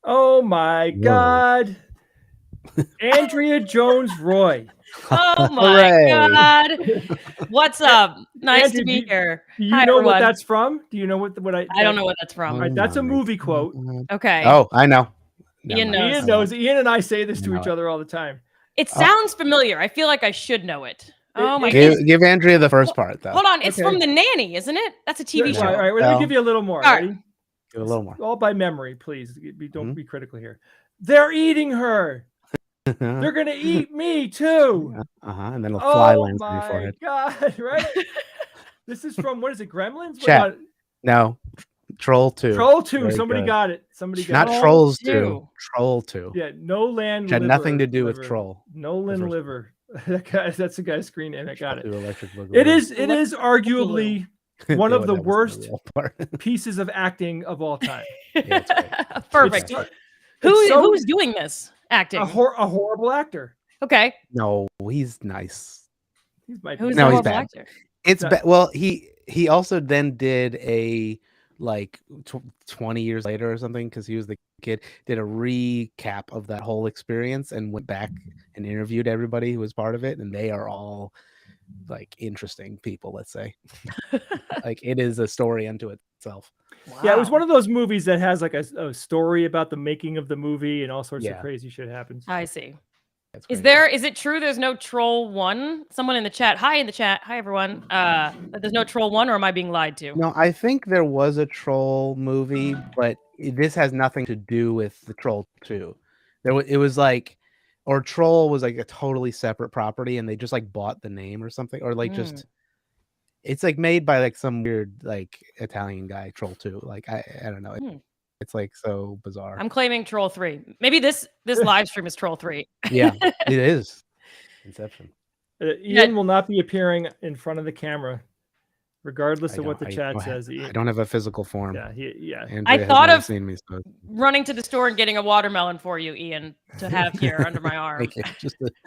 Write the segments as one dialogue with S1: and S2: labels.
S1: Oh my God. Andrea Jones-Roy.
S2: Oh my God. What's up? Nice
S1: Andrew,
S2: to be here.
S1: Do you
S2: Hi,
S1: know
S2: everyone.
S1: what that's from? Do you know what
S2: I don't know what that's from.
S1: All right, that's a movie quote.
S2: Okay.
S3: Oh, I know.
S2: Ian knows.
S1: Ian knows. Ian and I say this to
S3: know
S1: each
S3: it.
S1: other all the time.
S2: It sounds familiar. I feel like I should know it. Oh my
S1: It-
S2: God.
S3: Give Andrea the first part, though.
S2: Hold on. It's
S1: Okay.
S2: from The Nanny, isn't it? That's a TV show.
S1: All right, let me give you a little more.
S2: All right.
S1: Ready?
S3: Give a little more.
S1: All by memory, please. Don't be critical here. They're eating her. They're gonna eat me too.
S3: And then a fly lands on your
S1: Oh
S3: forehead.
S1: my God! Right? This is from, what is it? Gremlins?
S3: Chat. No, Troll 2.
S1: Troll 2.
S3: Very
S1: Somebody
S3: good.
S1: got it. Somebody got
S3: Not
S1: it.
S3: Trolls 2. Troll 2.
S1: Yeah, no land.
S3: Which had
S1: liver,
S3: nothing to do with
S1: liver.
S3: Troll.
S1: Nolan liver. That's the guy's screen name. I got it.
S3: Electric Boogaloo.
S1: It is arguably one of the
S3: that was
S1: worst
S3: real part.
S1: pieces of acting of all time.
S3: Yeah, it's great.
S2: Perfect. Who's doing this acting?
S1: A horrible actor.
S2: Okay.
S3: No, he's nice.
S1: He's my
S2: Who's
S3: No,
S2: the
S3: he's
S2: horrible
S3: bad.
S2: actor?
S3: It's well, he also then did a 20 years later or something, because he was the kid, did a recap of that whole experience and went back and interviewed everybody who was part of it, and they are all like interesting people, let's say. Like, it is a story unto itself.
S2: Wow.
S1: Yeah, it was one of those movies that has like a story about the making of the movie, and all sorts of crazy shit happens.
S2: I see. Is it true there's no Troll 1? Someone in the chat. Hi, in the chat. Hi, everyone. There's no Troll 1, or am I being lied to?
S3: No, I think there was a Troll movie, but this has nothing to do with the Troll 2. It was like, or Troll was like a totally separate property, and they just like bought the name or something, or like just, it's like made by like some weird like Italian guy, Troll 2. Like I don't know. It's like so bizarre.
S2: I'm claiming Troll 3. Maybe this live stream is Troll 3.
S3: Yeah, it is. Inception.
S1: Ian will not be appearing in front of the camera, regardless of what the chat says.
S3: I don't have a physical form.
S1: Yeah.
S2: I thought of
S3: seen me, so.
S2: running to the store and getting a watermelon for you, Ian, to have here under my arm.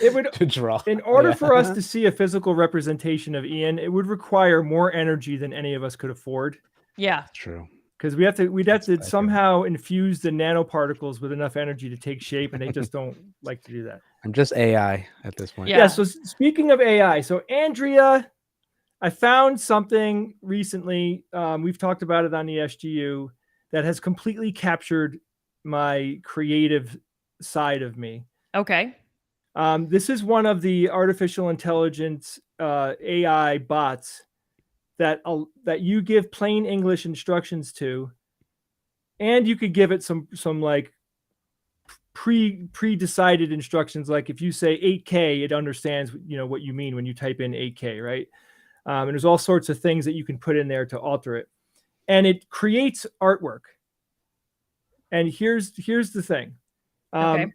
S1: It would
S3: to draw.
S1: In order for us to see a physical representation of Ian, it would require more energy than any of us could afford.
S2: Yeah,
S3: true.
S1: Because we'd have to somehow infuse the nanoparticles with enough energy to take shape, and they just don't like to do that.
S3: I'm just AI at this point.
S1: Yeah. So speaking of AI, so Andrea, I found something recently. We've talked about it on the SGU that has completely captured my creative side of me.
S2: Okay.
S1: This is one of the artificial intelligence AI bots that you give plain English instructions to, and you could give it some like pre-decided instructions. Like if you say 8K, it understands what you mean when you type in 8K, right? And there's all sorts of things that you can put in there to alter it, and it creates artwork. And here's the thing.
S2: Okay.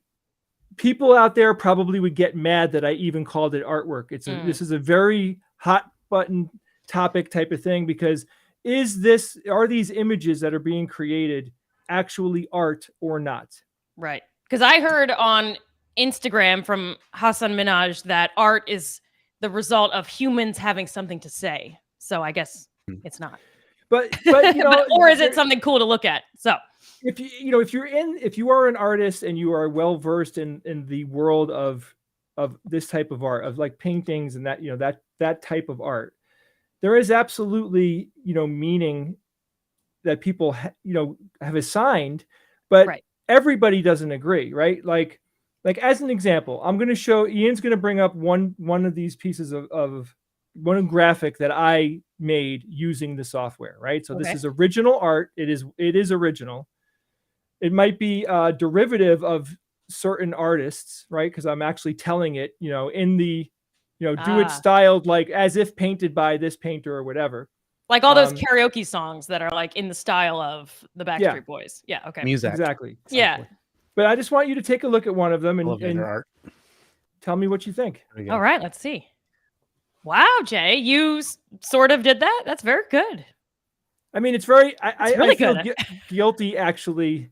S1: People out there probably would get mad that I even called it artwork. This is a very hot button topic type of thing, because are these images that are being created actually art or not?
S2: Right. Because I heard on Instagram from Hassan Minaj that art is the result of humans having something to say. So I guess it's not.
S1: But
S2: or is it something cool to look at? So
S1: if you are an artist and you are well versed in the world of this type of art, of like paintings and that type of art, there is absolutely meaning that people have assigned, but everybody doesn't agree, right? Like as an example, I'm going to show Ian's going to bring up one of these pieces of one graphic that I made using the software, right? So this is original art. It is original. It might be a derivative of certain artists, right? Because I'm actually telling it, in the, do it styled like as if painted by this painter or whatever.
S2: Like all those karaoke songs that are like in the style of the Backstreet Boys. Yeah. Okay.
S3: Music.
S1: Exactly.
S2: Yeah.
S1: But I just want you to take a look at one of them and
S3: art.
S1: Tell me what you think.
S2: All right. Let's see. Wow, Jay, you sort of did that. That's very good.
S1: I mean, it's very,
S2: really
S1: I feel
S2: good.
S1: Guilty actually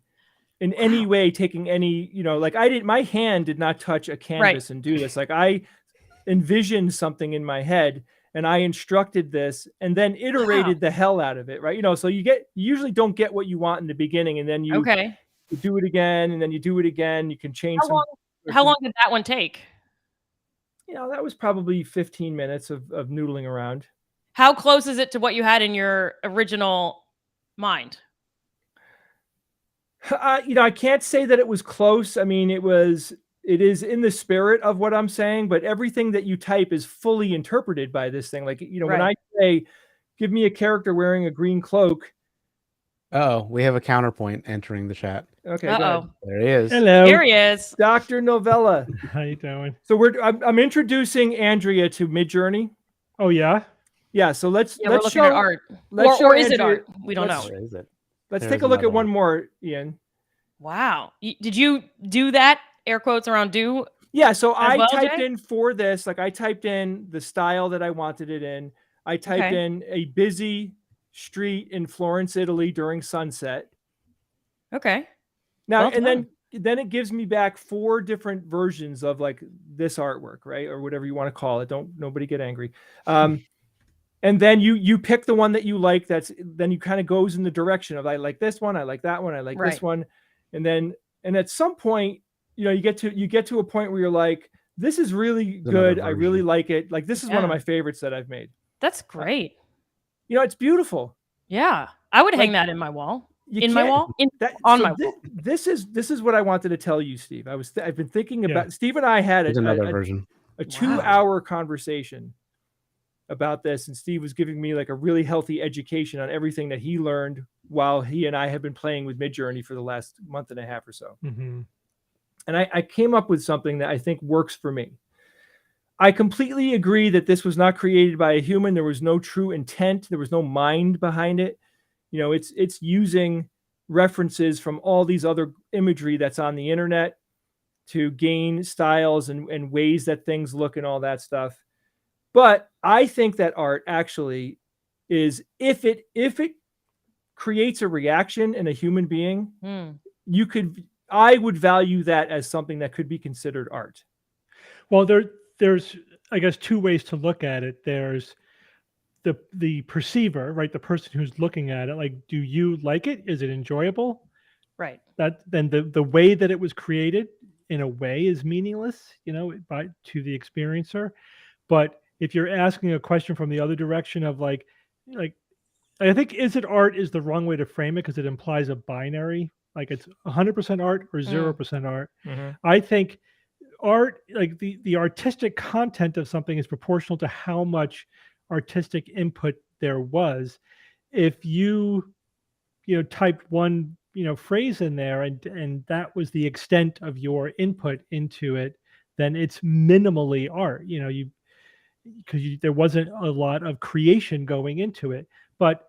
S1: in any way taking any, like my hand did not touch a canvas and do this. Like I envisioned something in my head and I instructed this and then iterated the hell out of it. Right. So you usually don't get what you want in the beginning, and then you do it again, and then you do it again. You can change
S2: how long did that one take?
S1: That was probably 15 minutes of noodling around.
S2: How close is it to what you had in your original mind?
S1: I can't say that it was close. I mean, it is in the spirit of what I'm saying, but everything that you type is fully interpreted by this thing. Like, when I say, give me a character wearing a green cloak.
S3: Oh, we have a counterpoint entering the chat.
S1: Okay. Good.
S3: There he is.
S1: Hello.
S2: Here he is.
S1: Dr. Novella.
S4: How you doing?
S1: So I'm introducing Andrea to Midjourney.
S4: Oh yeah.
S1: Yeah. So let's
S2: show art. Or is it art? We don't know.
S3: Where is it?
S1: Let's take a look at one more, Ian.
S2: Wow. Did you do that? Air quotes around do?
S1: Yeah. So I typed in for this, I typed in the style that I wanted it in. I typed in a busy street in Florence, Italy during sunset.
S2: Okay.
S1: Now, and then it gives me back 4 different versions of like this artwork, right? Or whatever you want to call it. Nobody get angry. And then you pick the one that you like. Then you kind of goes in the direction of, I like this one, I like that one, I like this one. And at some point, you get to a point where you're like, this is really good. I really like it. Like, this is one of my favorites that I've made.
S2: That's great.
S1: It's beautiful.
S2: Yeah. I would hang that in my wall. My wall? On my wall.
S1: This is what I wanted to tell you, Steve. I've been thinking about, Steve and I had
S3: another version.
S1: A 2-hour conversation about this, and Steve was giving me like a really healthy education on everything that he learned while he and I have been playing with Midjourney for the last month and a half or so.
S4: Mm-hmm.
S1: And I came up with something that I think works for me. I completely agree that this was not created by a human. There was no true intent. There was no mind behind it. It's using references from all these other imagery that's on the internet to gain styles and ways that things look and all that stuff. But I think that art actually is, if it creates a reaction in a human being, I would value that as something that could be considered art.
S4: Well, there's I guess 2 ways to look at it. There's the perceiver, right? The person who's looking at it, like, do you like it? Is it enjoyable?
S2: Right.
S4: That then the way that it was created in a way is meaningless, to the experiencer. But if you're asking a question from the other direction of like I think is it art is the wrong way to frame it, because it implies a binary, like it's 100% art or 0% art.
S1: Mm-hmm.
S4: I think art, like the artistic content of something is proportional to how much artistic input there was. If you typed one phrase in there and that was the extent of your input into it, then it's minimally art. Because there wasn't a lot of creation going into it. But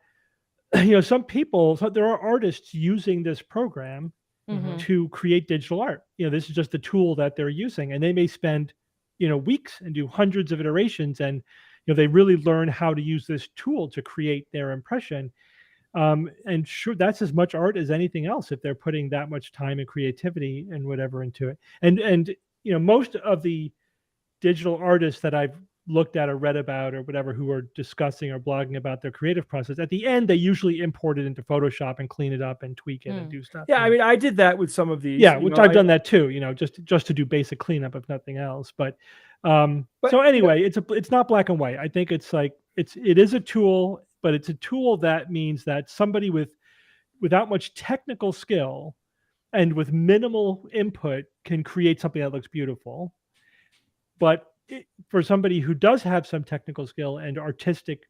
S4: some people, so there are artists using this program
S2: Mhm.
S4: to create digital art. This is just the tool that they're using, and they may spend weeks and do hundreds of iterations, and they really learn how to use this tool to create their impression. And sure, that's as much art as anything else if they're putting that much time and creativity and whatever into it. And most of the digital artists that I've looked at or read about or whatever who are discussing or blogging about their creative process, at the end they usually import it into Photoshop and clean it up and tweak it and do stuff.
S1: Yeah, I mean, I did that with some of these.
S4: Yeah, which I've done that too. Just to do basic cleanup if nothing else. But so anyway, it's not black and white. I think it is a tool, but it's a tool that means that somebody without much technical skill and with minimal input can create something that looks beautiful. But for somebody who does have some technical skill and artistic,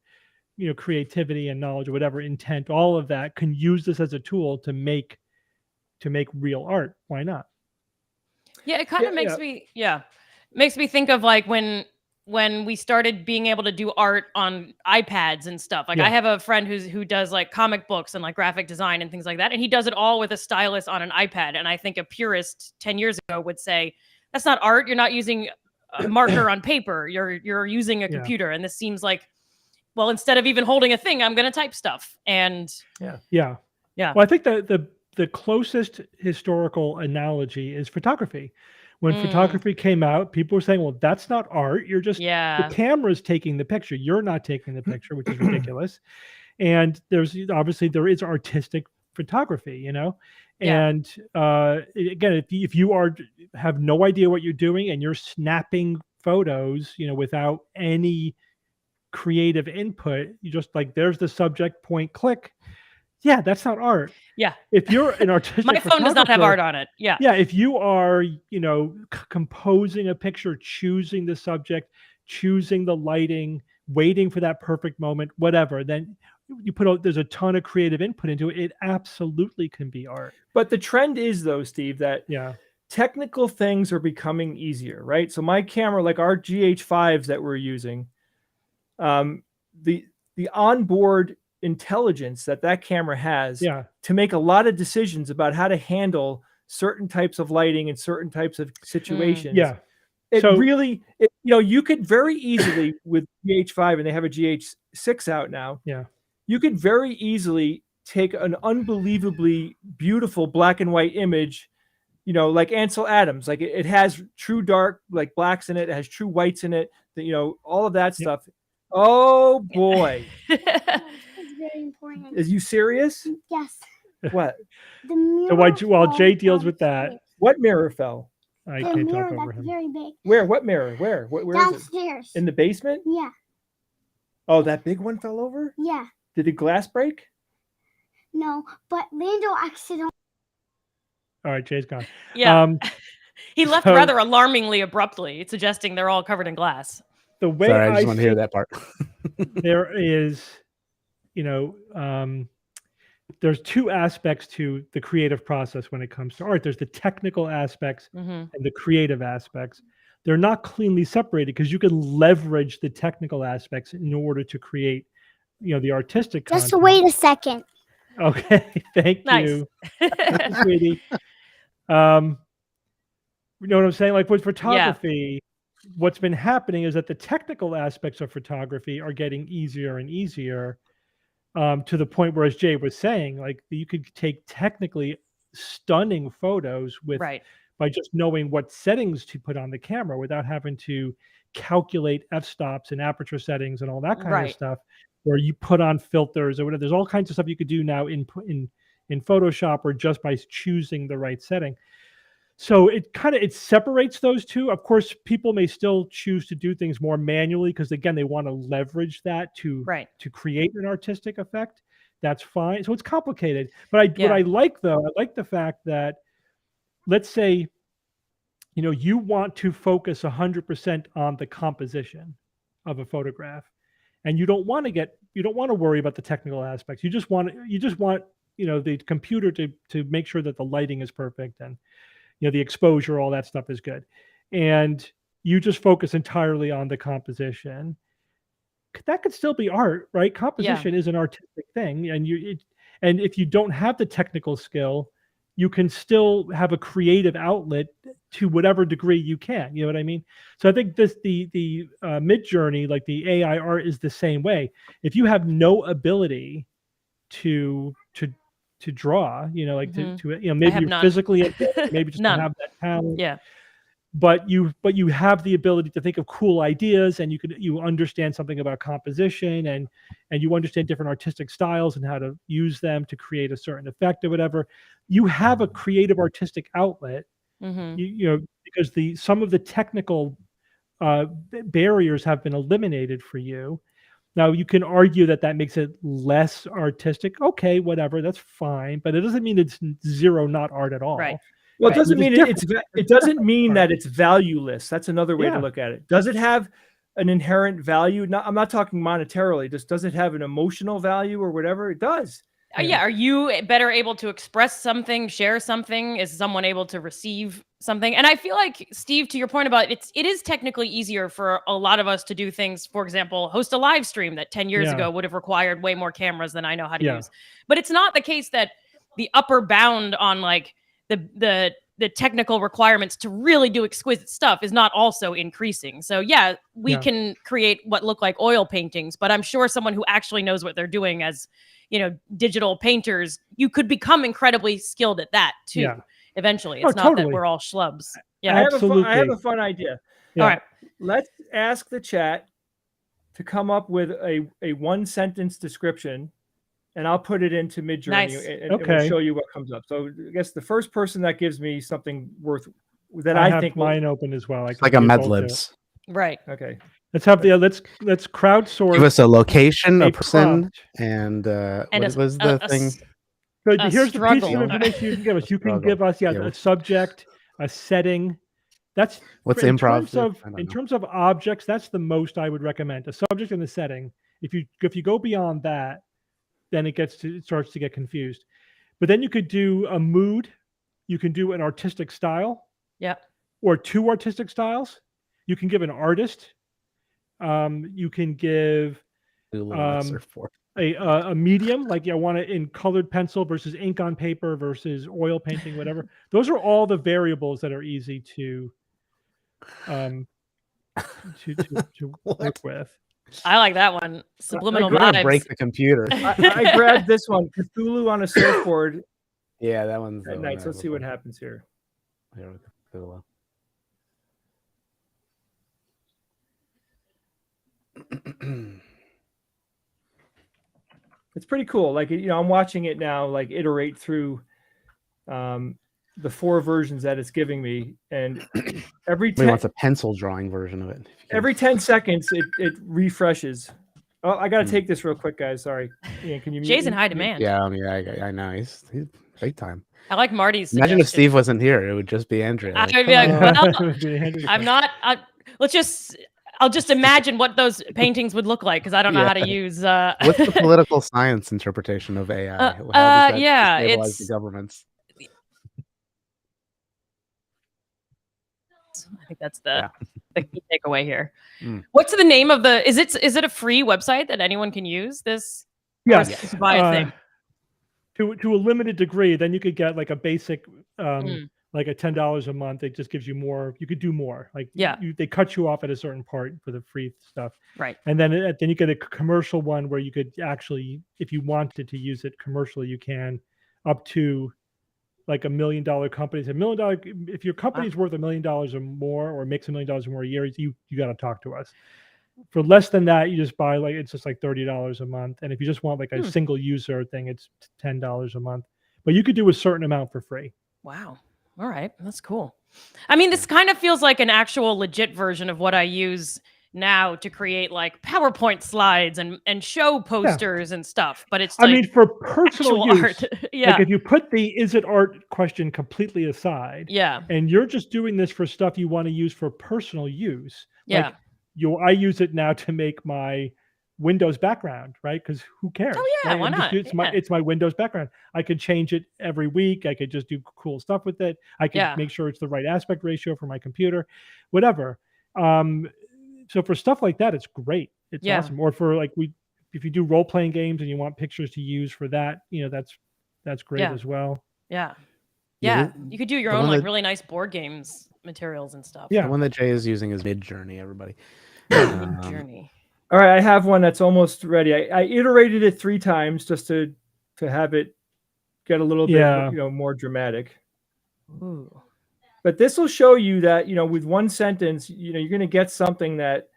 S4: creativity and knowledge or whatever intent, all of that, can use this as a tool to make real art. Why not?
S2: Yeah, it kind of makes me think of like when we started being able to do art on iPads and stuff. Like I have a friend who does like comic books and like graphic design and things like that, and he does it all with a stylus on an iPad. And I think a purist 10 years ago would say that's not art. You're not using a marker on paper. You're using a computer. And this seems like, well, instead of even holding a thing, I'm going to type stuff. And
S4: yeah. Well, I think that the closest historical analogy is photography. When photography came out, people were saying, well, that's not art. You're just, the camera's taking the picture. You're not taking the picture, which is ridiculous. And there is artistic photography, And again, if you have no idea what you're doing and you're snapping photos, without any creative input, you just like, there's the subject, point, click. Yeah, that's not art.
S2: Yeah.
S4: If you're an artistic
S2: my phone does not have art on it. Yeah.
S4: Yeah. If you are, composing a picture, choosing the subject, choosing the lighting, waiting for that perfect moment, whatever, then there's a ton of creative input into it. It absolutely can be art. But
S1: the trend is though, Steve, that technical things are becoming easier, right? So my camera, like our GH5s that we're using, the onboard intelligence that camera has to make a lot of decisions about how to handle certain types of lighting and certain types of situations. You could very easily with GH5, and they have a GH6 out now. You could very easily take an unbelievably beautiful black and white image, like Ansel Adams, like it has true dark, like blacks in it, it has true whites in it, all of that stuff. Oh boy.
S5: Very important.
S1: Is you serious?
S5: Yes.
S1: What?
S5: The mirror.
S4: So while Jay deals with that,
S1: what mirror fell?
S4: I
S5: the
S4: can't
S5: mirror
S4: talk over
S5: that's
S4: him.
S5: very big.
S1: Where? What mirror? Where is it?
S5: Downstairs.
S1: In the basement?
S5: Yeah.
S1: Oh, that big one fell over?
S5: Yeah.
S1: Did the glass break?
S5: No, but Lando accidentally.
S4: All right, Jay's gone.
S2: Yeah. He left rather alarmingly abruptly, suggesting they're all covered in glass.
S4: The way
S3: Sorry, I just want to hear that part.
S4: There is, there's two aspects to the creative process when it comes to art. There's the technical aspects and the creative aspects. They're not cleanly separated because you can leverage the technical aspects in order to create, the artistic content.
S5: Just wait a second.
S4: Okay, thank you, sweetie. You know what I'm saying? Like with photography, what's been happening is that the technical aspects of photography are getting easier and easier, to the point where, as Jay was saying, like you could take technically stunning photos by just knowing what settings to put on the camera without having to calculate f-stops and aperture settings and all that kind of stuff, where you put on filters or whatever. There's all kinds of stuff you could do now in Photoshop or just by choosing the right setting. So it separates those two. Of course, people may still choose to do things more manually because, again, they want to leverage that to create an artistic effect. That's fine. So it's complicated. But what I like, though, I like the fact that, let's say you want to focus 100% on the composition of a photograph, and you don't want to worry about the technical aspects. You just want the computer to make sure that the lighting is perfect, and the exposure, all that stuff is good, and you just focus entirely on the composition. That could still be art, right? Composition is an artistic thing, and if you don't have the technical skill, you can still have a creative outlet to whatever degree you can. You know what I mean? So I think the Midjourney, like the AI art, is the same way. If you have no ability to draw, maybe you're physically, maybe just don't have that talent.
S2: Yeah.
S4: But you have the ability to think of cool ideas, and you understand something about composition, and you understand different artistic styles and how to use them to create a certain effect or whatever. You have a creative artistic outlet, because some of the technical barriers have been eliminated for you. Now, you can argue that makes it less artistic. Okay, whatever, that's fine, but it doesn't mean it's zero not art at all.
S2: Right.
S1: Well, it doesn't mean it doesn't mean that it's valueless. That's another way to look at it. Does it have an inherent value? I'm not talking monetarily. Does it have an emotional value or whatever? It does.
S2: Yeah. Are you better able to express something, share something? Is someone able to receive something? And I feel like, Steve, to your point about it is technically easier for a lot of us to do things. For example, host a live stream that 10 years ago would have required way more cameras than I know how to use. But it's not the case that the upper bound on like the technical requirements to really do exquisite stuff is not also increasing. So we can create what look like oil paintings, but I'm sure someone who actually knows what they're doing as, digital painters, you could become incredibly skilled at that too. Eventually. It's not that we're all schlubs. Yeah,
S1: absolutely. I have a fun idea.
S2: All right.
S1: Let's ask the chat to come up with a one sentence description, and I'll put it into Midjourney and we'll show you what comes up. So I guess the first person that gives me something worth that I think
S4: mine open as well.
S3: Like a Medlibs.
S2: Right.
S1: Okay.
S4: Let's have let's crowdsource.
S3: Give us a location, a person,
S4: prompt.
S3: and what was the thing?
S4: So here's the piece of information you can give us. You can give us a subject, a setting. That's
S3: what's
S4: in
S3: improv.
S4: In terms of objects, that's the most I would recommend. A subject and a setting. If you go beyond that, then it starts to get confused. But then you could do a mood. You can do an artistic style.
S2: Yeah.
S4: Or two artistic styles. You can give an artist. You can give a medium, like I want it in colored pencil versus ink on paper versus oil painting, whatever. Those are all the variables that are easy to work with.
S2: I like that one. Subliminal
S3: vibes.
S2: Vibes.
S3: Break the computer.
S1: I grabbed this one, Cthulhu on a surfboard.
S3: Yeah, that one's
S1: nice. Let's see what happens here. It's pretty cool. Like, I'm watching it now, like iterate through the 4 versions that it's giving me, and every 10
S3: wants a pencil drawing version of it.
S1: Every 10 seconds it refreshes. Oh, I gotta take this real quick, guys. Sorry. Ian, can you mute
S2: Jay's in
S1: me?
S2: high demand.
S3: Yeah, I know. He's big time.
S2: I like Marty's
S3: Imagine if
S2: suggestion.
S3: Steve wasn't here, it would just be Andrea.
S2: I would be like, well, I'm not. I'll just imagine what those paintings would look like, because I don't know how to use.
S3: What's the political science interpretation of AI? How does that stabilize the governments?
S2: I think that's the key takeaway here. What's the name of the? Is it a free website that anyone can use? This
S4: yes,
S2: to buy a thing.
S4: To a limited degree, then you could get like a basic, like a $10 a month. It just gives you more. You could do more. Like they cut you off at a certain part for the free stuff,
S2: right?
S4: And then you get a commercial one where you could actually, if you wanted to use it commercially, you can, up to like $1 million companies. $1 million. If your company's worth $1 million or more, or makes $1 million or more a year, you got to talk to us. For less than that, you just buy it's just like $30 a month. And if you just want like a single user thing, it's $10 a month. But you could do a certain amount for free.
S2: Wow. All right. That's cool. I mean, this kind of feels like an actual legit version of what I use now to create like PowerPoint slides and show posters and stuff. But it's
S4: I
S2: like
S4: mean, for personal use,
S2: art. Yeah.
S4: like if you put the is it art question completely aside,
S2: Yeah.
S4: and you're just doing this for stuff you want to use for personal use,
S2: Yeah.
S4: like I use it now to make my Windows background, right? Because who cares?
S2: Oh yeah,
S4: right?
S2: why not?
S4: It's my Windows background. I could change it every week. I could just do cool stuff with it. I could make sure it's the right aspect ratio for my computer, whatever. So for stuff like that, it's great. It's awesome. Or for like if you do role playing games and you want pictures to use for that, that's great as well.
S2: Yeah.
S3: Yeah,
S2: You could do your own like really nice board games materials and stuff.
S3: The one that Jay is using is Midjourney, everybody.
S2: Midjourney.
S1: All right, I have one that's almost ready. I iterated it 3 times just to have it get a little bit more dramatic.
S2: Ooh.
S1: But this will show you that with one sentence, you're going to get something that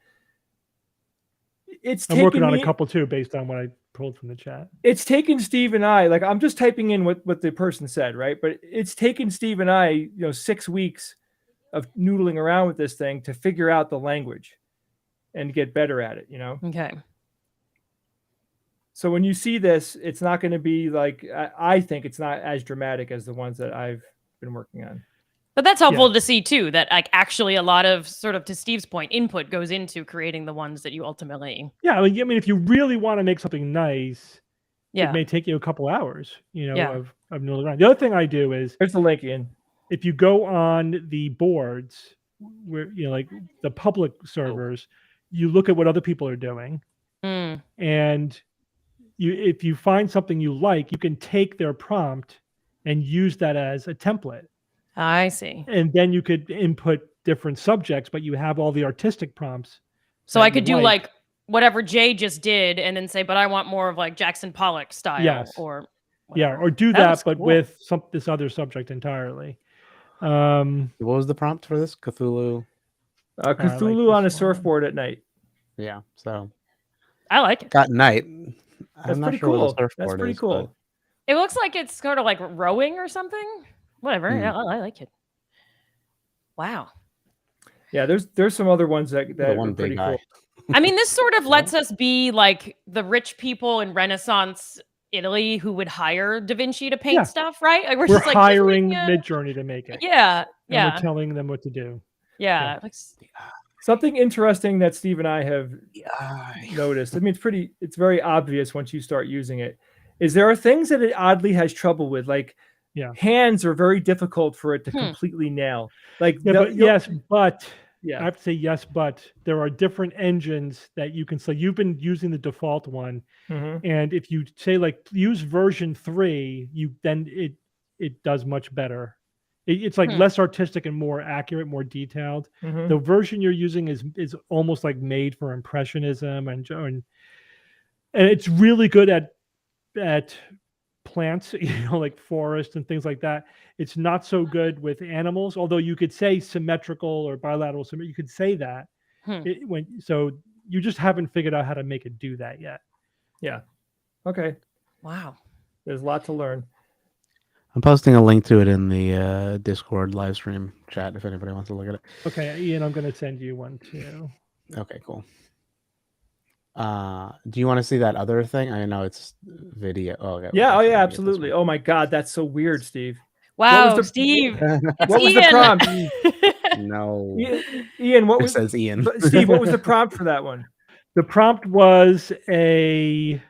S4: I'm working on a couple too, based on what I pulled from the chat.
S1: It's taken Steve and I, like I'm just typing in what the person said, right? But it's taken Steve and I, 6 weeks of noodling around with this thing to figure out the language and get better at it,
S2: Okay.
S1: So when you see this, it's not going to be like, I think it's not as dramatic as the ones that I've been working on.
S2: But that's helpful to see too, that like actually a lot of sort of, to Steve's point, input goes into creating the ones that you ultimately.
S4: Yeah. I mean, if you really want to make something nice,
S2: it
S4: may take you a couple hours, of noodling around. The other thing I do is
S1: there's the link in.
S4: If you go on the boards where, like the public servers, you look at what other people are doing. And if you find something you like, you can take their prompt and use that as a template.
S2: I see.
S4: And then you could input different subjects, but you have all the artistic prompts.
S2: So I could do like whatever Jay just did and then say, but I want more of like Jackson Pollock style or whatever.
S4: Or do that but cool. With this other subject entirely.
S3: What was the prompt for this? Cthulhu?
S1: Cthulhu on a surfboard at night.
S3: Yeah, so
S2: I like it.
S3: Got night.
S1: That's pretty cool. That's pretty cool.
S2: It looks like it's sort of like rowing or something. Whatever. Yeah, I like it. Wow.
S1: Yeah, there's some other ones that are pretty cool.
S2: I mean, this sort of lets us be like the rich people in Renaissance Italy who would hire Da Vinci to paint stuff, right? Like
S4: we're just hiring Midjourney to make it.
S2: Yeah.
S4: And we're telling them what to do.
S2: Yeah.
S1: Something interesting that Steve and I have noticed. I mean, it's very obvious once you start using it. Is there are things that it oddly has trouble with, like hands are very difficult for it to completely nail. Like
S4: I have to say yes, but there are different engines that you can. So you've been using the default one, and if you say like use version 3, then it does much better. It's like less artistic and more accurate, more detailed. The version you're using is almost like made for impressionism and it's really good at plants, like forest and things like that. It's not so good with animals, although you could say symmetrical or bilateral symmetry. You could say that. So you just haven't figured out how to make it do that yet.
S1: Yeah. Okay.
S2: Wow.
S1: There's a lot to learn.
S3: I'm posting a link to it in the Discord live stream chat if anybody wants to look at it.
S4: Okay, Ian, I'm going to send you one too.
S3: Okay, cool. Do you want to see that other thing? I know it's video. Oh, okay.
S1: Yeah. Oh, yeah. Absolutely. Oh my God, that's so weird, Steve.
S2: Wow, Steve.
S1: What was the prompt?
S3: No.
S1: Ian, what was?
S3: It says Ian.
S1: Steve, what was the prompt for that one?
S4: The prompt was a,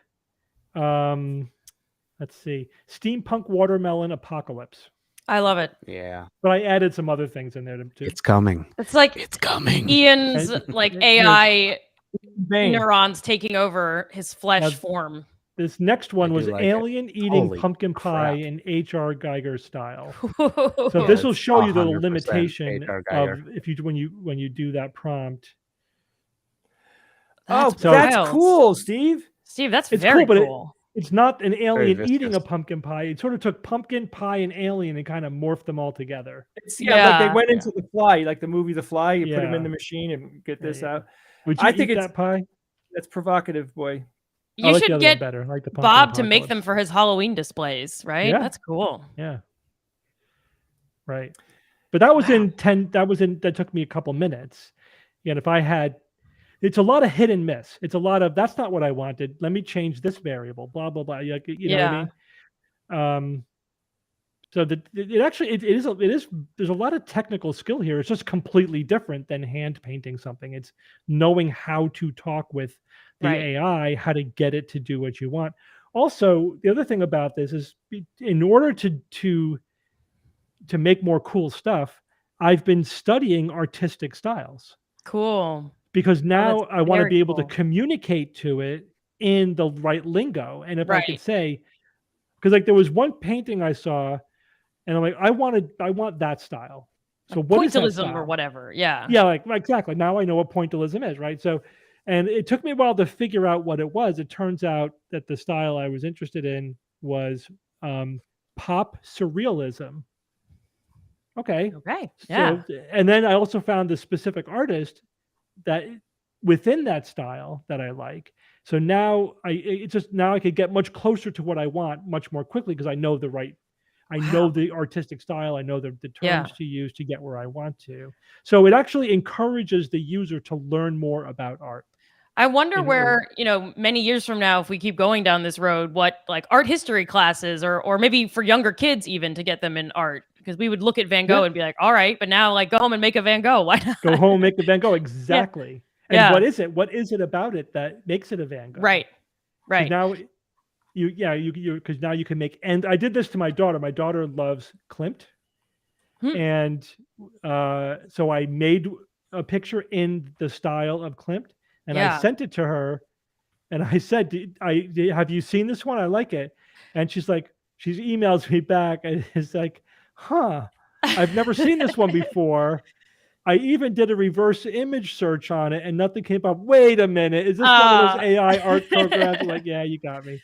S4: let's see, steampunk watermelon apocalypse.
S2: I love it.
S3: Yeah.
S4: But I added some other things in there too.
S3: It's coming.
S2: It's like
S3: it's coming.
S2: Ian's like AI neurons taking over his flesh form.
S4: This next one was alien eating pumpkin pie in H.R. Geiger style. So this will show you the limitation of when you do that prompt.
S1: That's cool, Steve.
S2: Steve, that's very cool.
S4: It's not an alien eating a pumpkin pie. It sort of took pumpkin pie and alien and kind of morphed them all together.
S1: Like they went into The Fly, like the movie The Fly. You put them in the machine and get this out.
S4: Would you eat that pie?
S1: That's provocative, boy.
S2: You should get Bob to make them for his Halloween displays, right?
S4: Yeah.
S2: That's cool.
S4: Yeah. Right. But that was that took me a couple minutes. And if I had it's a lot of hit and miss. It's a lot of that's not what I wanted. Let me change this variable. Blah blah blah. You know what I mean? So it is there's a lot of technical skill here. It's just completely different than hand painting something. It's knowing how to talk with the AI, how to get it to do what you want. Also, the other thing about this is in order to make more cool stuff, I've been studying artistic styles.
S2: Cool.
S4: Because now I want to be able to communicate to it in the right lingo. And if I could say, because like there was one painting I saw, and I'm like, I want that style. So what is that style?
S2: Pointillism or whatever. Yeah.
S4: Yeah, like exactly. Now I know what pointillism is, right? So, and it took me a while to figure out what it was. It turns out that the style I was interested in was pop surrealism. Okay.
S2: Yeah.
S4: So, and then I also found the specific artist that within that style that I like. So now I could get much closer to what I want much more quickly because I know I know the artistic style. I know the terms to use to get where I want to. So it actually encourages the user to learn more about art.
S2: I wonder where, many years from now, if we keep going down this road, what like art history classes or maybe for younger kids even to get them in art, because we would look at Van Gogh and be like, all right, but now like go home and make a Van Gogh. Why not?
S4: Go home and make a Van Gogh. Exactly. And what is it? What is it about it that makes it a Van Gogh?
S2: Right.
S4: Now because now you can make, and I did this to my daughter. My daughter loves Klimt. And so I made a picture in the style of Klimt. And I sent it to her, and I said, have you seen this one? I like it. And she emails me back, and it's like, I've never seen this one before. I even did a reverse image search on it, and nothing came up. Wait a minute, is this one of those AI art programs? I'm like, yeah, you got me.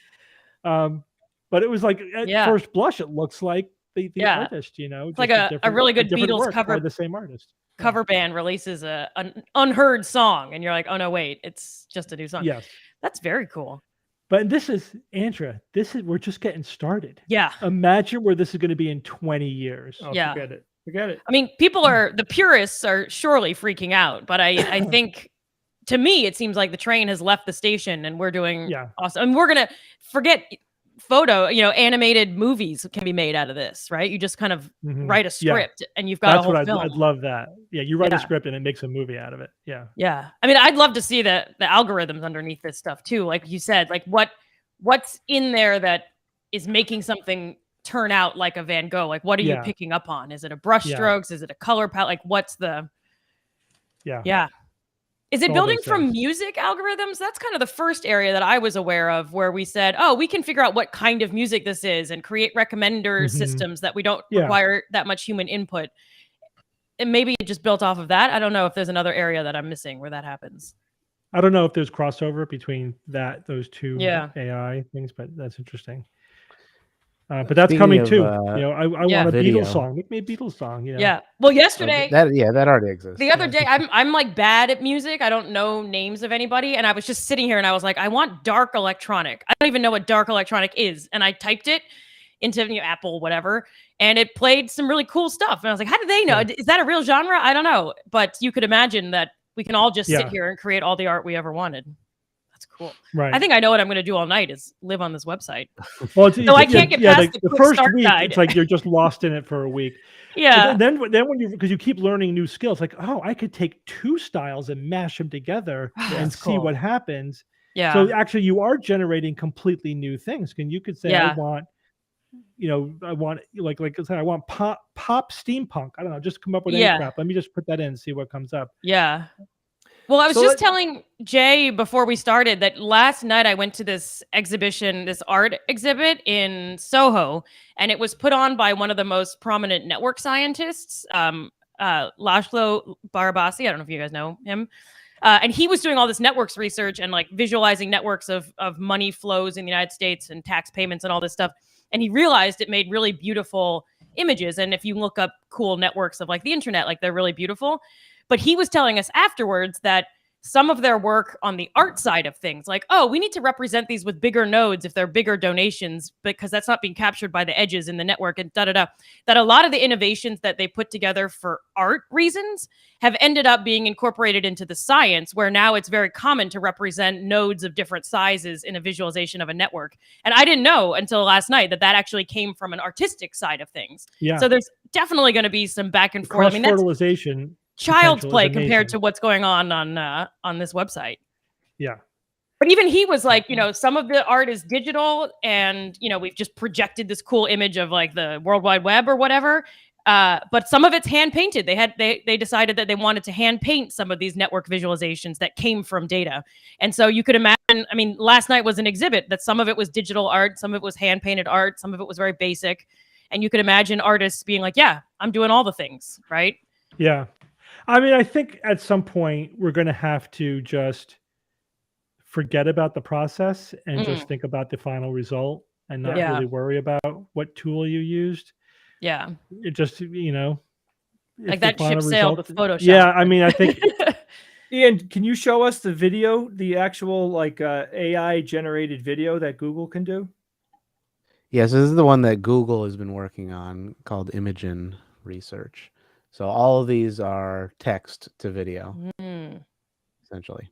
S4: But it was like at first blush, it looks like the artist.
S2: It's like a really good Beatles cover.
S4: The same artist.
S2: Cover band releases an unheard song, and you're like, oh no, wait, it's just a new song.
S4: Yes,
S2: that's very cool.
S4: But this is Andrea. We're just getting started.
S2: Yeah.
S4: Imagine where this is going to be in 20 years.
S1: Oh, forget it.
S2: I mean, the purists are surely freaking out, but I think to me it seems like the train has left the station, and we're doing awesome. I mean, we're gonna forget animated movies can be made out of this, right? You just kind of write a script and you've got a whole film.
S4: I'd love that. Yeah, you write a script and it makes a movie out of it. Yeah.
S2: Yeah. I mean, I'd love to see the algorithms underneath this stuff too. Like you said, like what's in there that is making something turn out like a Van Gogh? Like what are you picking up on? Is it a brush strokes? Is it a color palette? Like what's the Yeah. Is it building from music algorithms? That's kind of the first area that I was aware of where we said, oh, we can figure out what kind of music this is and create recommender systems that we don't require that much human input. And maybe it just built off of that. I don't know if there's another area that I'm missing where that happens.
S4: I don't know if there's crossover between those two AI things, but that's interesting. But that's coming too. I want a Beatles song. Make me a Beatles song.
S2: Yeah. Well, yesterday.
S3: That already exists.
S2: The other day, I'm like bad at music. I don't know names of anybody, and I was just sitting here and I was like, I want dark electronic. I don't even know what dark electronic is, and I typed it into Apple whatever, and it played some really cool stuff. And I was like, how do they know? Is that a real genre? I don't know, but you could imagine that we can all just sit here and create all the art we ever wanted. Cool.
S4: Right.
S2: I think I know what I'm going to do all night is live on this website.
S4: Well,
S2: so I can't get past the
S4: first
S2: start
S4: week.
S2: guide.
S4: It's like you're just lost in it for a week.
S2: Yeah.
S4: And then when because you keep learning new skills, like I could take two styles and mash them together and see what happens.
S2: Yeah.
S4: So actually, you are generating completely new things. You could say I want, I want like I said, I want pop steampunk. I don't know, just come up with any crap. Let me just put that in and see what comes up.
S2: Yeah. Well, I was just telling Jay before we started that last night I went to this exhibition, this art exhibit in Soho, and it was put on by one of the most prominent network scientists, Laszlo Barabasi. I don't know if you guys know him. And he was doing all this networks research and like visualizing networks of money flows in the United States and tax payments and all this stuff. And he realized it made really beautiful images. And if you look up cool networks of like the internet, like they're really beautiful. But he was telling us afterwards that some of their work on the art side of things, like, oh, we need to represent these with bigger nodes if they're bigger donations, because that's not being captured by the edges in the network and da-da-da, that a lot of the innovations that they put together for art reasons have ended up being incorporated into the science, where now it's very common to represent nodes of different sizes in a visualization of a network. And I didn't know until last night that actually came from an artistic side of things.
S4: Yeah.
S2: So there's definitely going to be some back and forth. I mean, that's
S4: fertilization.
S2: child's play
S4: amazing.
S2: compared to what's going on this website.
S4: Yeah.
S2: But even he was like, some of the art is digital, and we've just projected this cool image of like the World Wide Web or whatever. But some of it's hand painted. They decided that they wanted to hand paint some of these network visualizations that came from data. And so you could imagine, I mean, last night was an exhibit that some of it was digital art, some of it was hand painted art, some of it was very basic. And you could imagine artists being like, yeah, I'm doing all the things, right?
S4: Yeah. I mean, I think at some point we're going to have to just forget about the process and just think about the final result and not really worry about what tool you used.
S2: Yeah.
S4: It just,
S2: like that ship sailed with Photoshop.
S4: Yeah. I mean, I think.
S1: Ian, can you show us the video, the actual like AI generated video that Google can do?
S3: Yes, this is the one that Google has been working on called Imagen Research. So all of these are text to video, essentially.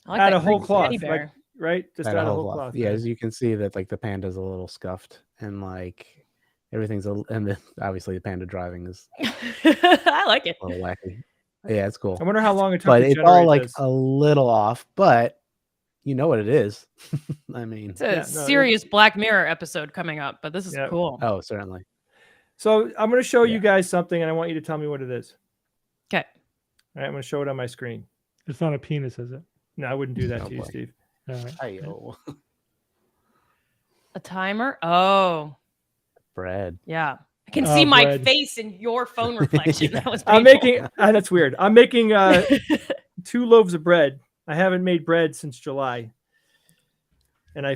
S2: I like
S1: add
S2: that
S1: a whole
S2: green
S1: cloth,
S2: teddy bear.
S1: right? Just add a whole cloth.
S3: Yeah, as you can see that like the panda's a little scuffed and like everything's and then obviously the panda driving is
S2: I like it.
S3: a little wacky. Yeah, it's cool.
S1: I wonder how long it took
S3: But
S1: to
S3: it's
S1: generate
S3: all like
S1: this.
S3: a little off, but you know what it is. I mean,
S2: It's a serious Black Mirror episode coming up, but this is cool.
S3: Oh, certainly.
S1: So I'm going to show you guys something, and I want you to tell me what it is.
S2: Okay.
S1: All right, I'm going to show it on my screen.
S4: It's not a penis, is it?
S1: No, I wouldn't do that to you,
S3: boy.
S1: Steve.
S4: All right.
S3: Ayo.
S2: A timer? Oh.
S3: Bread.
S2: Yeah. I can see my
S4: bread.
S2: face in your phone reflection. That was
S1: I'm
S2: painful.
S1: making that's weird. I'm making 2 loaves of bread. I haven't made bread since July. And I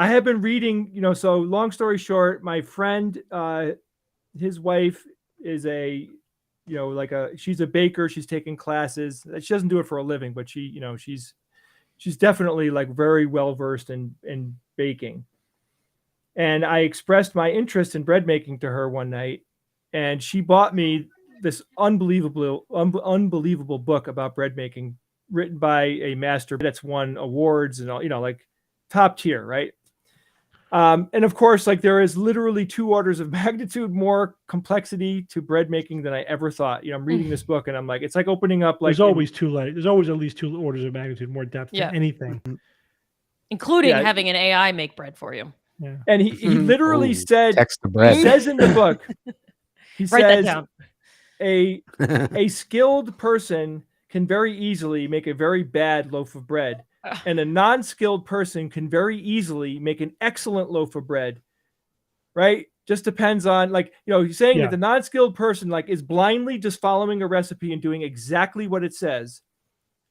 S1: have been reading, so long story short, my friend, his wife is she's a baker. She's taking classes. She doesn't do it for a living, but she's definitely like very well versed in baking. And I expressed my interest in bread making to her one night, and she bought me this unbelievable book about bread making, written by a master that's won awards and all, like top tier, right? And of course, like there is literally 2 orders of magnitude more complexity to bread making than I ever thought. I'm reading this book and I'm like, it's like opening up like
S4: There's always there's always at least 2 orders of magnitude more depth than anything.
S2: Including having an AI make bread for you.
S4: Yeah.
S1: And he literally said,
S3: text the bread.
S1: he says in the book, he
S2: Write that
S1: says
S2: down.
S1: a skilled person can very easily make a very bad loaf of bread. And a non-skilled person can very easily make an excellent loaf of bread, right? Just depends on he's saying that the non-skilled person is blindly just following a recipe and doing exactly what it says.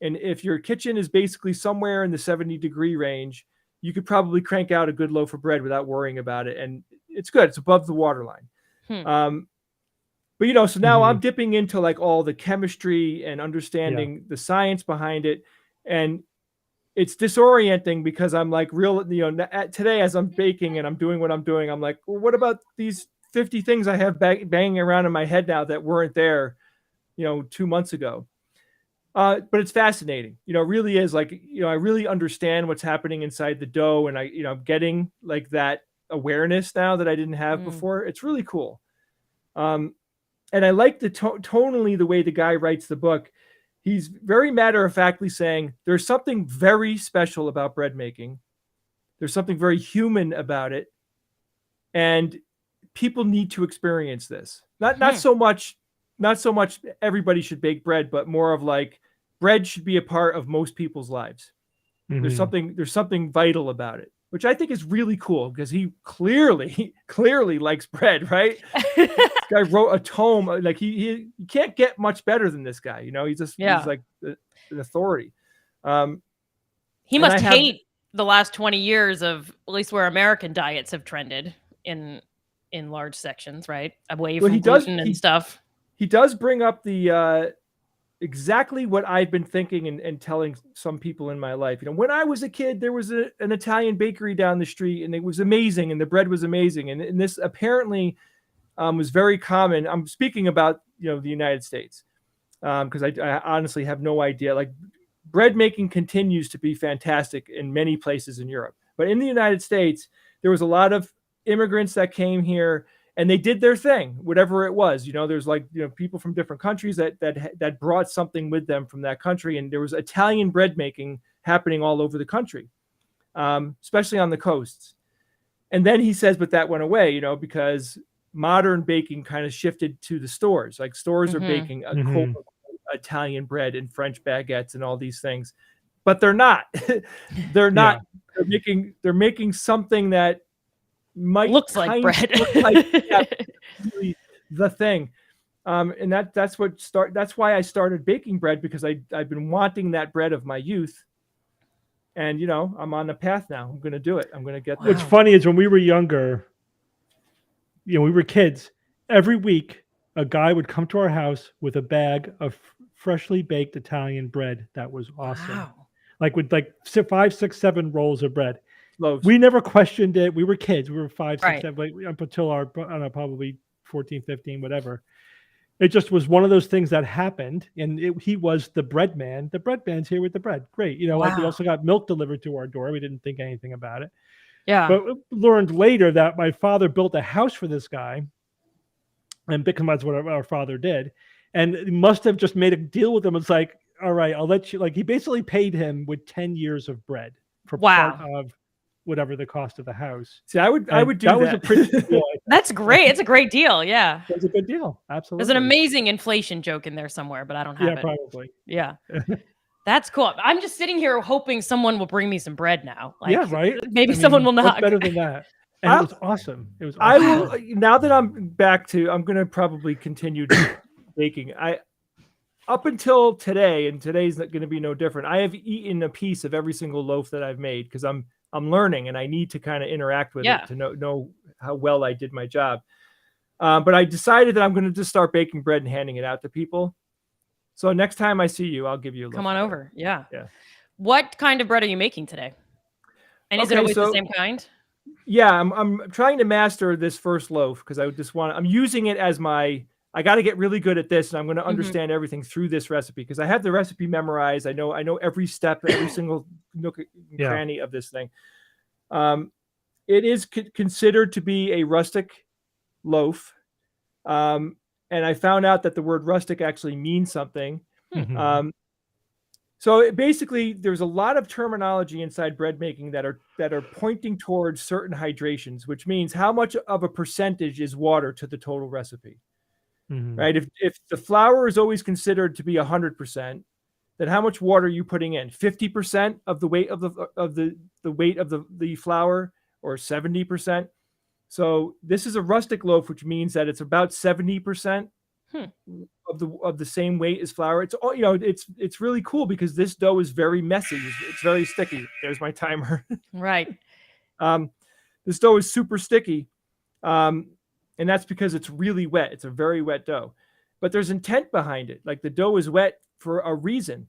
S1: And if your kitchen is basically somewhere in the 70-degree range, you could probably crank out a good loaf of bread without worrying about it. And it's good. It's above the waterline. But so now I'm dipping into like all the chemistry and understanding the science behind it. And it's disorienting because I'm like today as I'm baking and I'm doing what I'm doing, I'm like, well, what about these 50 things I have banging around in my head now that weren't there, 2 months ago? But it's fascinating. It really is like, I really understand what's happening inside the dough, and I'm getting like that awareness now that I didn't have before. It's really cool. And I like the tonally, the way the guy writes the book. He's very matter-of-factly saying there's something very special about bread making. There's something very human about it. And people need to experience this. Not so much everybody should bake bread, but more of like bread should be a part of most people's lives. There's something vital about it, which I think is really cool because he clearly likes bread, right? This guy wrote a tome. Like he can't get much better than this guy. He's like an authority.
S2: He must hate the last 20 years of at least where American diets have trended in large sections, right? Away from gluten and stuff.
S1: He does bring up the exactly what I've been thinking and telling some people in my life. When I was a kid, there was an Italian bakery down the street, and it was amazing, and the bread was amazing, and this apparently was very common. I'm speaking about the United States, because I honestly have no idea. Like, bread making continues to be fantastic in many places in Europe, but in the United States, there was a lot of immigrants that came here, and they did their thing, whatever it was. There's people from different countries that brought something with them from that country, and there was Italian bread making happening all over the country, especially on the coasts. And then he says, but that went away, because modern baking kind of shifted to the stores. Like, stores are baking a cold Italian bread and French baguettes and all these things, but they're not. They're not. They're making something that might
S2: looks like bread.
S1: Look like, really the thing. And that's why I started baking bread, because I've been wanting that bread of my youth. And I'm on the path now. I'm going to do it. I'm going to get there.
S4: What's funny is when we were younger, we were kids, every week a guy would come to our house with a bag of freshly baked Italian bread. That was awesome.
S2: Wow.
S4: With 5, 6, 7 rolls of bread.
S1: Loaves.
S4: We never questioned it. We were kids. We were 5, 6,
S2: Right.
S4: 7, up until our, I don't know, probably 14, 15, whatever. It just was one of those things that happened, and he was the bread man. The bread man's here with the bread. Great. We also got milk delivered to our door. We didn't think anything about it.
S2: Yeah.
S4: But learned later that my father built a house for this guy, and because that's what our father did, and he must have just made a deal with him. It's like, all right, I'll let you. He basically paid him with 10 years of bread for part of whatever the cost of the house.
S1: See, I would do that.
S4: Was a pretty good deal.
S2: That's great. It's a great deal. Yeah.
S4: It was a good deal. Absolutely.
S2: There's an amazing inflation joke in there somewhere, but I don't have it.
S4: Yeah, probably.
S2: Yeah. That's cool. I'm just sitting here hoping someone will bring me some bread now.
S4: Yeah, right.
S2: Maybe someone will not.
S4: What's better than that? And it was awesome. It was awesome.
S1: I will, now that I'm going to probably continue baking. Up until today, and today's not going to be no different, I have eaten a piece of every single loaf that I've made, because I'm learning, and I need to kind of interact with it to know how well I did my job. But I decided that I'm going to just start baking bread and handing it out to people. So next time I see you, I'll give you a loaf.
S2: Come on over. Yeah.
S1: Yeah.
S2: What kind of bread are you making today? And is it always the same kind?
S1: Yeah, I'm trying to master this first loaf, because I'm using it as I got to get really good at this, and I'm going to understand everything through this recipe, because I have the recipe memorized. I know every step, every single nook and cranny of this thing. It is considered to be a rustic loaf. And I found out that the word rustic actually means something. So basically, there's a lot of terminology inside bread making that are pointing towards certain hydrations, which means how much of a percentage is water to the total recipe. Right? If the flour is always considered to be 100%, then how much water are you putting in? 50% of the weight of the weight of the flour, or 70%? So this is a rustic loaf, which means that it's about 70% of the same weight as flour. It's it's really cool, because this dough is very messy. It's very sticky. There's my timer.
S2: Right.
S1: This dough is super sticky. And that's because it's really wet. It's a very wet dough. But there's intent behind it. Like, the dough is wet for a reason,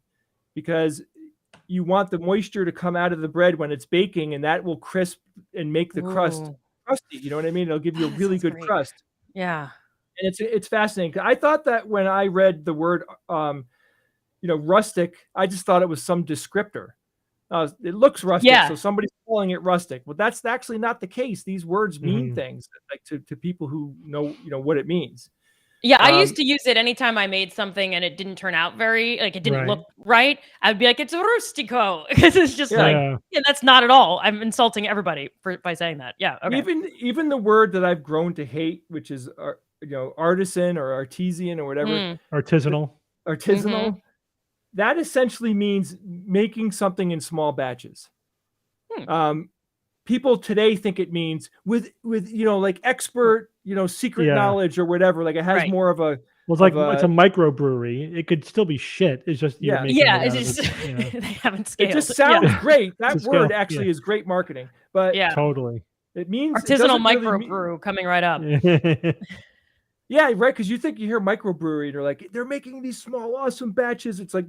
S1: because you want the moisture to come out of the bread when it's baking, and that will crisp and make the crust crusty. You know what I mean? It'll give you a really good crust.
S2: Yeah.
S1: And it's fascinating. I thought that when I read the word, rustic, I just thought it was some descriptor. It looks rustic, so somebody's calling it rustic. Well, that's actually not the case. These words mean things, like to people who know what it means.
S2: Yeah, I used to use it anytime I made something and it didn't turn out it didn't look right. I would be like, it's a rustico, because it's just that's not at all. I'm insulting everybody by saying that. Yeah. Okay.
S1: Even the word that I've grown to hate, which is artisan or artesian or whatever,
S4: artisanal.
S1: That essentially means making something in small batches. People today think it means with like expert, secret knowledge or whatever. Like, it has more of a.
S4: Well, it's a microbrewery. It could still be shit. It's just
S2: it's just they haven't scaled.
S1: It just sounds great. That word actually is great marketing. But
S4: totally,
S1: it means
S2: artisanal microbrew coming right up.
S1: Yeah, right. Because you think you hear microbrewery, and they're like, they're making these small, awesome batches. It's like,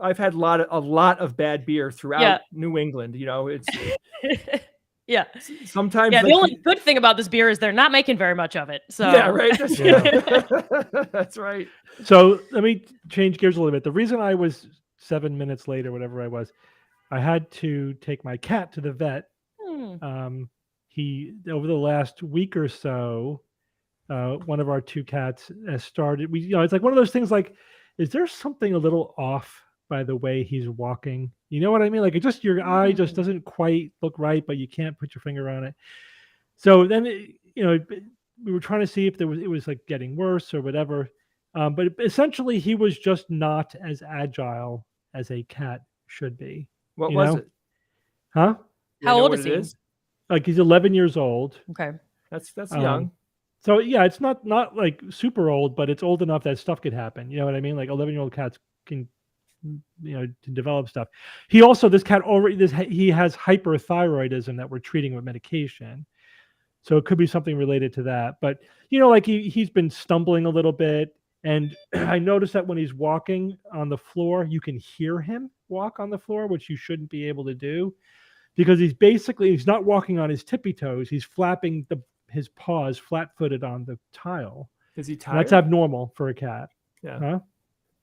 S1: I've had a lot of bad beer throughout New England. It's
S2: yeah.
S1: Sometimes
S2: the only good thing about this beer is they're not making very much of it. So
S1: yeah, right. That's right.
S4: So let me change gears a little bit. The reason I was 7 minutes late or whatever I was, I had to take my cat to the vet. He over the last week or so, one of our two cats has started. It's like one of those things. Like, is there something a little off by the way he's walking? You know what I mean? Like, it just your eye just doesn't quite look right, but you can't put your finger on it. So then, we were trying to see if it was like getting worse or whatever. But essentially, he was just not as agile as a cat should be.
S1: What was it?
S4: Huh?
S2: How old is he?
S4: Like, he's 11 years old.
S2: Okay.
S1: That's young.
S4: So yeah, it's not like super old, but it's old enough that stuff could happen. You know what I mean? Like 11-year-old cats can, to develop stuff. This cat he has hyperthyroidism that we're treating with medication. So it could be something related to that. But, like he's been stumbling a little bit. And I noticed that when he's walking on the floor, you can hear him walk on the floor, which you shouldn't be able to do, because he's not walking on his tippy toes. He's flapping his paws flat-footed on the tile.
S1: Is he tired?
S4: That's abnormal for a cat.
S1: Yeah.
S4: Huh?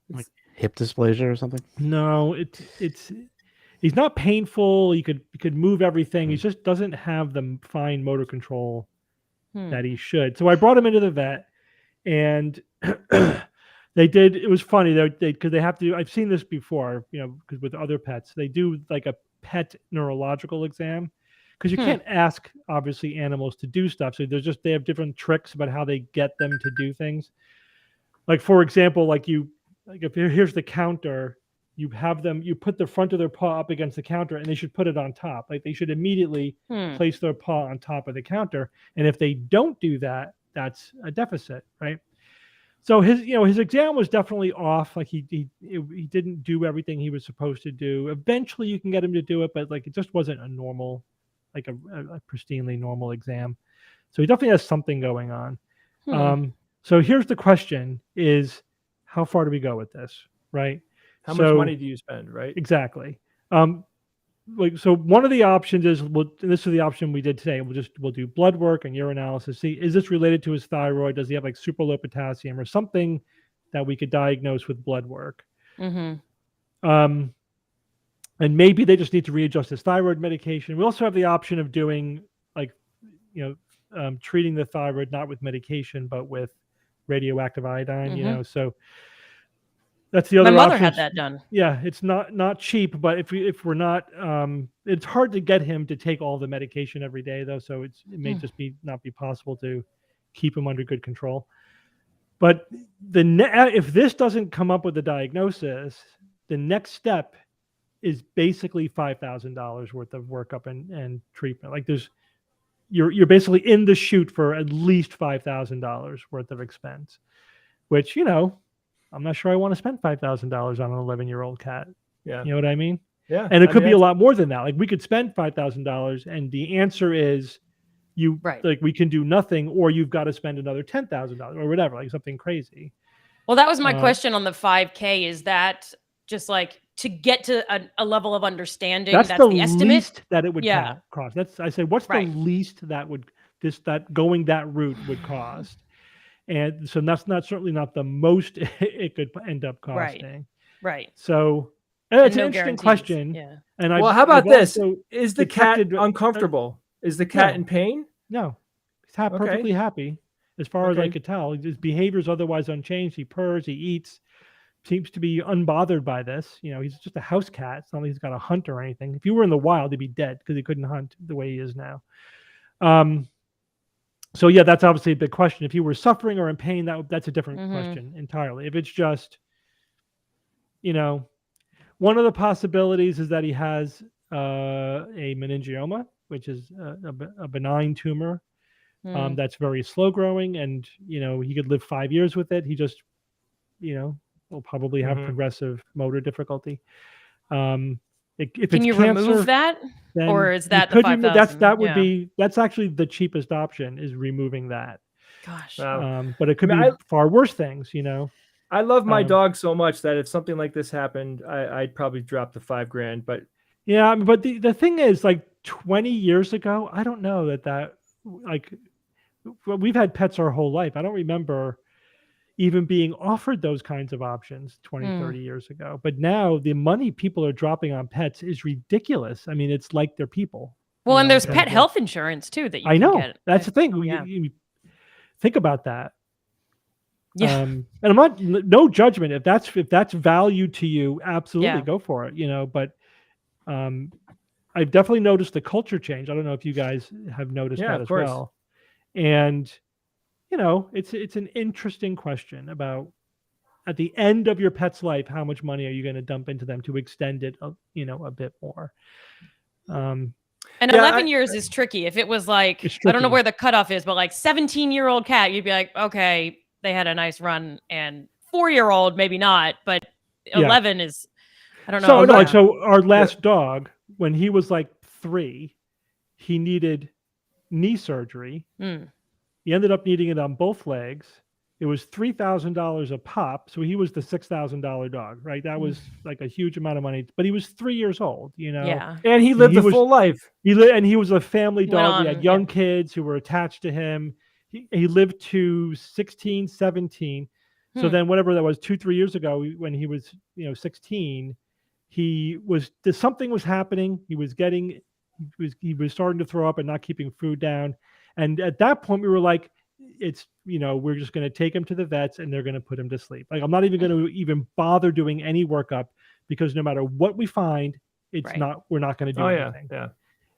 S3: Like hip dysplasia or something?
S4: No, it's he's not painful. He could move everything. He just doesn't have the fine motor control that he should. So I brought him into the vet, and it was funny because they have to. I've seen this before, because with other pets, they do like a pet neurological exam, because you can't ask obviously animals to do stuff. So they have different tricks about how they get them to do things. Like, for example, here's the counter, you put the front of their paw up against the counter, and they should put it on top. Like, they should immediately place their paw on top of the counter. And if they don't do that, that's a deficit, right? So his exam was definitely off. Like, he didn't do everything he was supposed to do. Eventually you can get him to do it, but like, it just wasn't a normal, like a pristinely normal exam. So he definitely has something going on. So here's the question is, how far do we go with this, right?
S1: How much money do you spend, right?
S4: Exactly. So one of the options is, and this is the option we did today. We'll do blood work and urinalysis. See, is this related to his thyroid? Does he have like super low potassium or something that we could diagnose with blood work?
S2: Mm-hmm.
S4: And maybe they just need to readjust his thyroid medication. We also have the option of doing treating the thyroid, not with medication, but with radioactive iodine, so that's the other option.
S2: My mother had that done.
S4: Yeah, it's not cheap, but if we're not, it's hard to get him to take all the medication every day, though. So it may just not be possible to keep him under good control. But if this doesn't come up with a diagnosis, the next step is basically $5,000 worth of workup and treatment. Like, you're basically in the chute for at least $5,000 worth of expense, which, I'm not sure I want to spend $5,000 on an 11-year-old cat.
S1: Yeah.
S4: You know what I mean?
S1: Yeah.
S4: And it could be a lot more than that. Like, we could spend $5,000 and the answer is we can do nothing, or you've got to spend another $10,000 or whatever, like something crazy.
S2: Well, that was my question on the 5K. Is that just like to get to a level of understanding?
S4: That's the
S2: estimate
S4: least that it would cost. I said, what's the least that going that route would cost? And so that's certainly not the most it could end up costing.
S2: Right.
S4: So it's an interesting question.
S2: Yeah.
S4: And
S1: how about this? Is the cat uncomfortable? Is the cat in pain?
S4: No. He's perfectly happy, as far as I could tell. His behavior is otherwise unchanged. He purrs, he eats, seems to be unbothered by this. He's just a house cat. It's not like he's got to hunt or anything. If he were in the wild, he'd be dead because he couldn't hunt the way he is now. So yeah, that's obviously a big question. If he were suffering or in pain, that's a different question entirely. If it's just, one of the possibilities is that he has a meningioma, which is a benign tumor that's very slow growing, and he could live 5 years with it. He just, will probably have progressive motor difficulty.
S2: Can you remove that, or is that the $5,000?
S4: That's actually the cheapest option, is removing that.
S2: Gosh.
S4: But it could be far worse things, you know.
S1: I love my dog so much that if something like this happened, I'd probably drop the $5,000. But
S4: yeah, I mean, but the thing is, like 20 years ago, I don't know that like we've had pets our whole life. I don't remember even being offered those kinds of options 20, 30 years ago. But now the money people are dropping on pets is ridiculous. I mean, it's like they're people.
S2: Well, and there's pet health insurance too that you can get.
S4: That's the thing. You think about that. Yeah. And I'm not, no judgment. If that's value to you, absolutely go for it, you know, but I've definitely noticed the culture change. I don't know if you guys have noticed that as well. And, you know, it's an interesting question about at the end of your pet's life, how much money are you going to dump into them to extend it, you know, a bit more?
S2: And 11 years is tricky. If it was like, I don't know where the cutoff is, but like 17-year-old cat, you'd be like, okay, they had a nice run, and 4-year-old, maybe not, but 11 is, I don't know.
S4: So our last dog, when he was like 3, he needed knee surgery. He ended up needing it on both legs. It was $3,000 a pop. So he was the $6,000 dog, right? That was like a huge amount of money, but he was 3 years old, you know?
S2: Yeah.
S1: And he lived a full life.
S4: And he was a family dog. He had young kids who were attached to him. He lived to 16, 17. So then whatever that was 2-3 years ago, when he was, you know, 16, something was happening. He was starting to throw up and not keeping food down. And at that point we were like, it's, you know, we're just going to take him to the vets and they're going to put him to sleep. Like, I'm not even going to even bother doing any workup, because no matter what we find, we're not going to do anything.
S1: Yeah.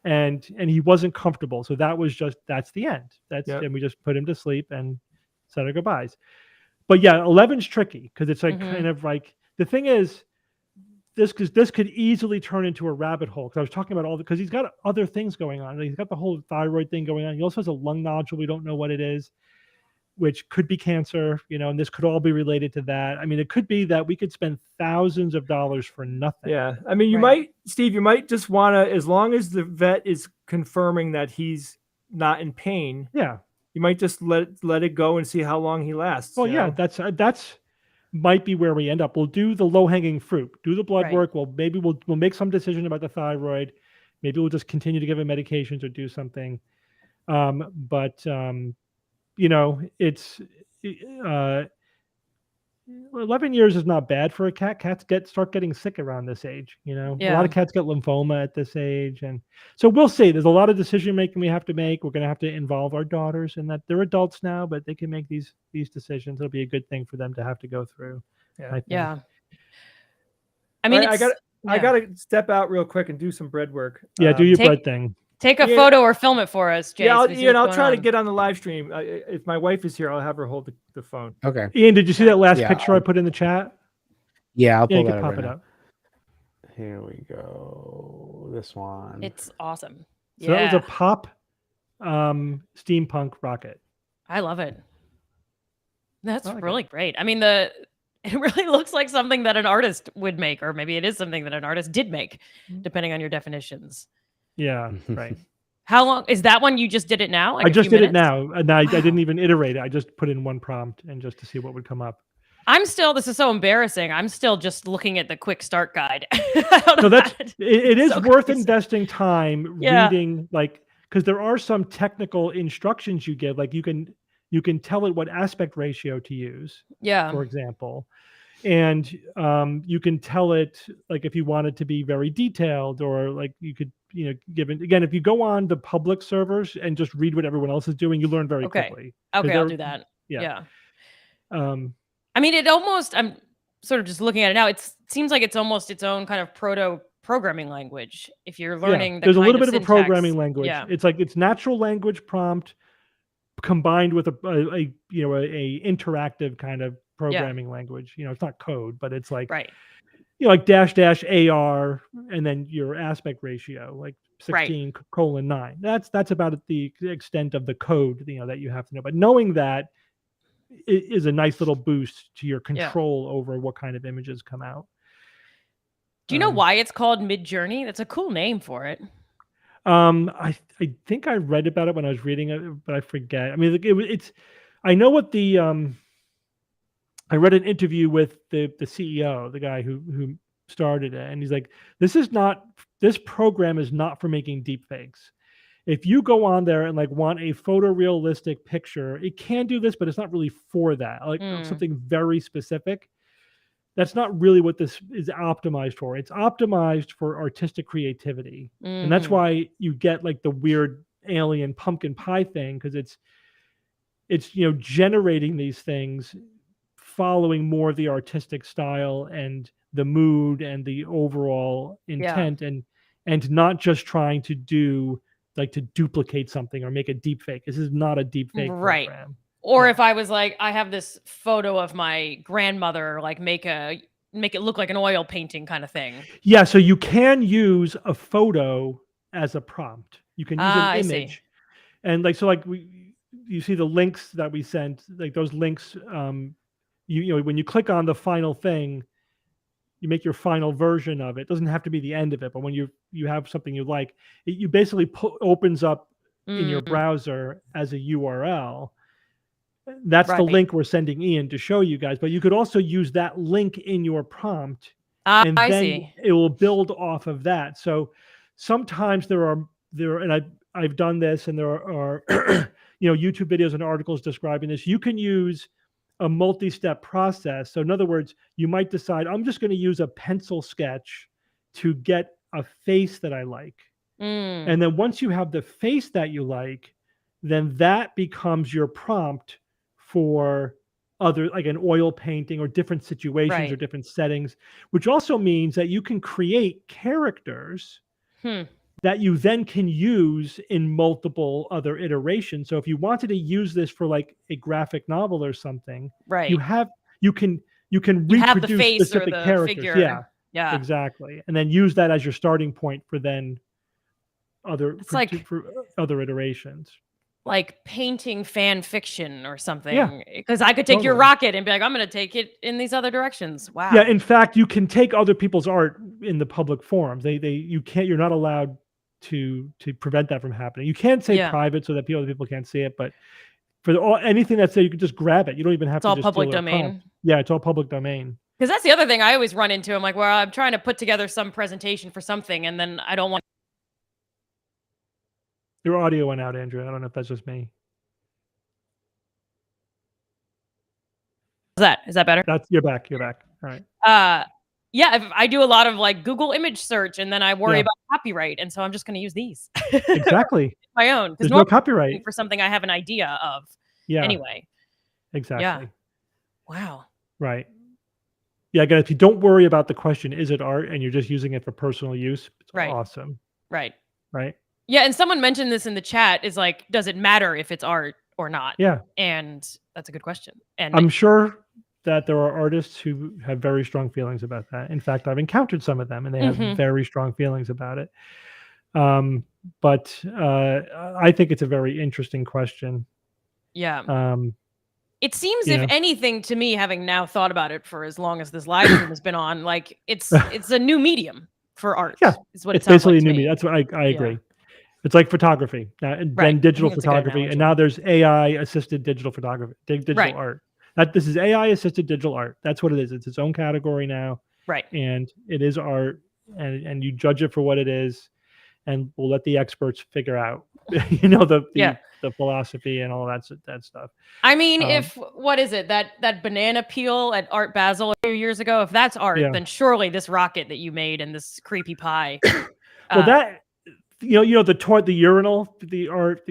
S4: And he wasn't comfortable. So that's the end. And we just put him to sleep and said our goodbyes. But yeah, 11's tricky because it's like kind of like, the thing is, this could easily turn into a rabbit hole. Because I was talking about because he's got other things going on. He's got the whole thyroid thing going on. He also has a lung nodule. We don't know what it is, which could be cancer, you know, and this could all be related to that. I mean, it could be that we could spend thousands of dollars for nothing.
S1: Yeah. I mean, you might just want to, as long as the vet is confirming that he's not in pain.
S4: Yeah.
S1: You might just let it go and see how long he lasts.
S4: Well, yeah, that's might be where we end up. We'll do the low-hanging fruit, do the blood work. Well, maybe we'll make some decision about the thyroid. Maybe we'll just continue to give him medications or do something. But you know, it's 11 years is not bad for a cat. Cats start getting sick around this age. You know, a lot of cats get lymphoma at this age, and so we'll see. There's a lot of decision making we have to make. We're going to have to involve our daughters in that. They're adults now, but they can make these decisions. It'll be a good thing for them to have to go through.
S2: Yeah. I mean,
S1: I got to step out real quick and do some bread work.
S4: Yeah, do your bread thing.
S2: Take a photo or film it for us, Jay.
S1: Yeah, I'll try to get on the live stream. If my wife is here, I'll have her hold the phone.
S3: Okay.
S4: Ian, did you see that last picture I put in the chat?
S3: Yeah, I'll pull that
S4: pop it up.
S3: Here we go. This one.
S2: It's awesome.
S4: So that was a pop steampunk rocket.
S2: I love it. That's really great. I mean, it really looks like something that an artist would make, or maybe it is something that an artist did make, depending on your definitions.
S4: Yeah, right.
S2: How long is that one? You just did it now?
S4: I just did it now, and I didn't even iterate it. I just put in one prompt and just to see what would come up.
S2: This is so embarrassing. I'm still just looking at the quick start guide.
S4: So it is worth investing time reading, like, because there are some technical instructions you give, like you can tell it what aspect ratio to use.
S2: Yeah.
S4: For example. And you can tell it, like, if you want it to be very detailed, or like you could, you know, again, if you go on the public servers and just read what everyone else is doing, you learn very quickly.
S2: Okay, I'll do that. Yeah. I mean, I'm sort of just looking at it now. It seems like it's almost its own kind of proto-programming language. If you're learning,
S4: there's a little bit of a programming language. Yeah. It's like it's natural language prompt combined with a interactive kind of programming language. You know, it's not code, but it's like, you know, like -- AR and then your aspect ratio, like 16:9. That's about the extent of the code, you know, that you have to know. But knowing that is a nice little boost to your control over what kind of images come out.
S2: Do you know why it's called Midjourney? That's a cool name for it.
S4: I think I read about it when I was reading it, but I forget. I mean, I know what the I read an interview with the CEO, the guy who started it, and he's like, this program is not for making deep fakes. If you go on there and like want a photorealistic picture, it can do this, but it's not really for that. Like something very specific. That's not really what this is optimized for. It's optimized for artistic creativity. And that's why you get like the weird alien pumpkin pie thing, because it's generating these things following more of the artistic style and the mood and the overall intent, and not just trying to duplicate something or make a deep fake. This is not a deep fake program.
S2: Or if I was like, I have this photo of my grandmother, like make it look like an oil painting kind of thing.
S4: Yeah, so you can use a photo as a prompt. You can use an image. And you see the links that we sent, like those links, when you click on the final thing, you make your final version of it. It doesn't have to be the end of it, but when you have something you like, you basically opens up in your browser as a URL. That's the link we're sending Ian to show you guys. But you could also use that link in your prompt, and then it will build off of that. So sometimes there are, and I've done this, and there are YouTube videos and articles describing this. You can use a multi-step process. So in other words, you might decide, I'm just going to use a pencil sketch to get a face that I like. And then once you have the face that you like, then that becomes your prompt for other, like an oil painting or different situations or different settings, which also means that you can create characters that you then can use in multiple other iterations. So if you wanted to use this for like a graphic novel or something, you can reproduce
S2: the face
S4: specific
S2: or the
S4: characters.
S2: figure.
S4: Yeah, exactly. And then use that as your starting point for then for other iterations.
S2: Like painting fan fiction or something, because I could take your rocket and be like, I'm going to take it in these other directions. Wow.
S4: Yeah, in fact, you can take other people's art in the public forums. You're not allowed to prevent that from happening. You can say private so that other people can't see it, but for anything that's there, you can just grab it. You don't even have to.
S2: It's all public domain.
S4: Yeah, it's all public domain.
S2: Because that's the other thing I always run into. I'm like, well, I'm trying to put together some presentation for something, and then I don't want.
S4: Your audio went out, Andrew. I don't know if that's just me.
S2: Is that better?
S4: You're back. All right.
S2: If I do a lot of like Google image search, and then I worry about copyright, and so I'm just going to use these.
S4: Exactly.
S2: My own.
S4: There's no copyright
S2: for something I have an idea of.
S4: Yeah.
S2: Anyway.
S4: Exactly.
S2: Yeah. Wow.
S4: Right. Yeah, guys, if you don't worry about the question, is it art, and you're just using it for personal use, it's awesome.
S2: Right.
S4: Yeah,
S2: and someone mentioned this in the chat, is like, does it matter if it's art or not?
S4: Yeah.
S2: And that's a good question. And
S4: I'm sure that there are artists who have very strong feelings about that. In fact, I've encountered some of them, and they have very strong feelings about it. But I think it's a very interesting question.
S2: Yeah. It seems, if anything, to me, having now thought about it for as long as this live stream has been on, like it's a new medium for art.
S4: Yeah,
S2: is what
S4: it's basically a new medium. That's what I agree. Yeah. It's like photography, and then digital photography, and now there's AI assisted digital photography, digital art. This is AI assisted digital art. That's what it is. It's its own category now.
S2: Right.
S4: And it is art, and you judge it for what it is, and we'll let the experts figure out, the philosophy and all that stuff.
S2: I mean, what is it, that banana peel at Art Basel a few years ago? If that's art, then surely this rocket that you made and this creepy pie.
S4: Well, the urinal, the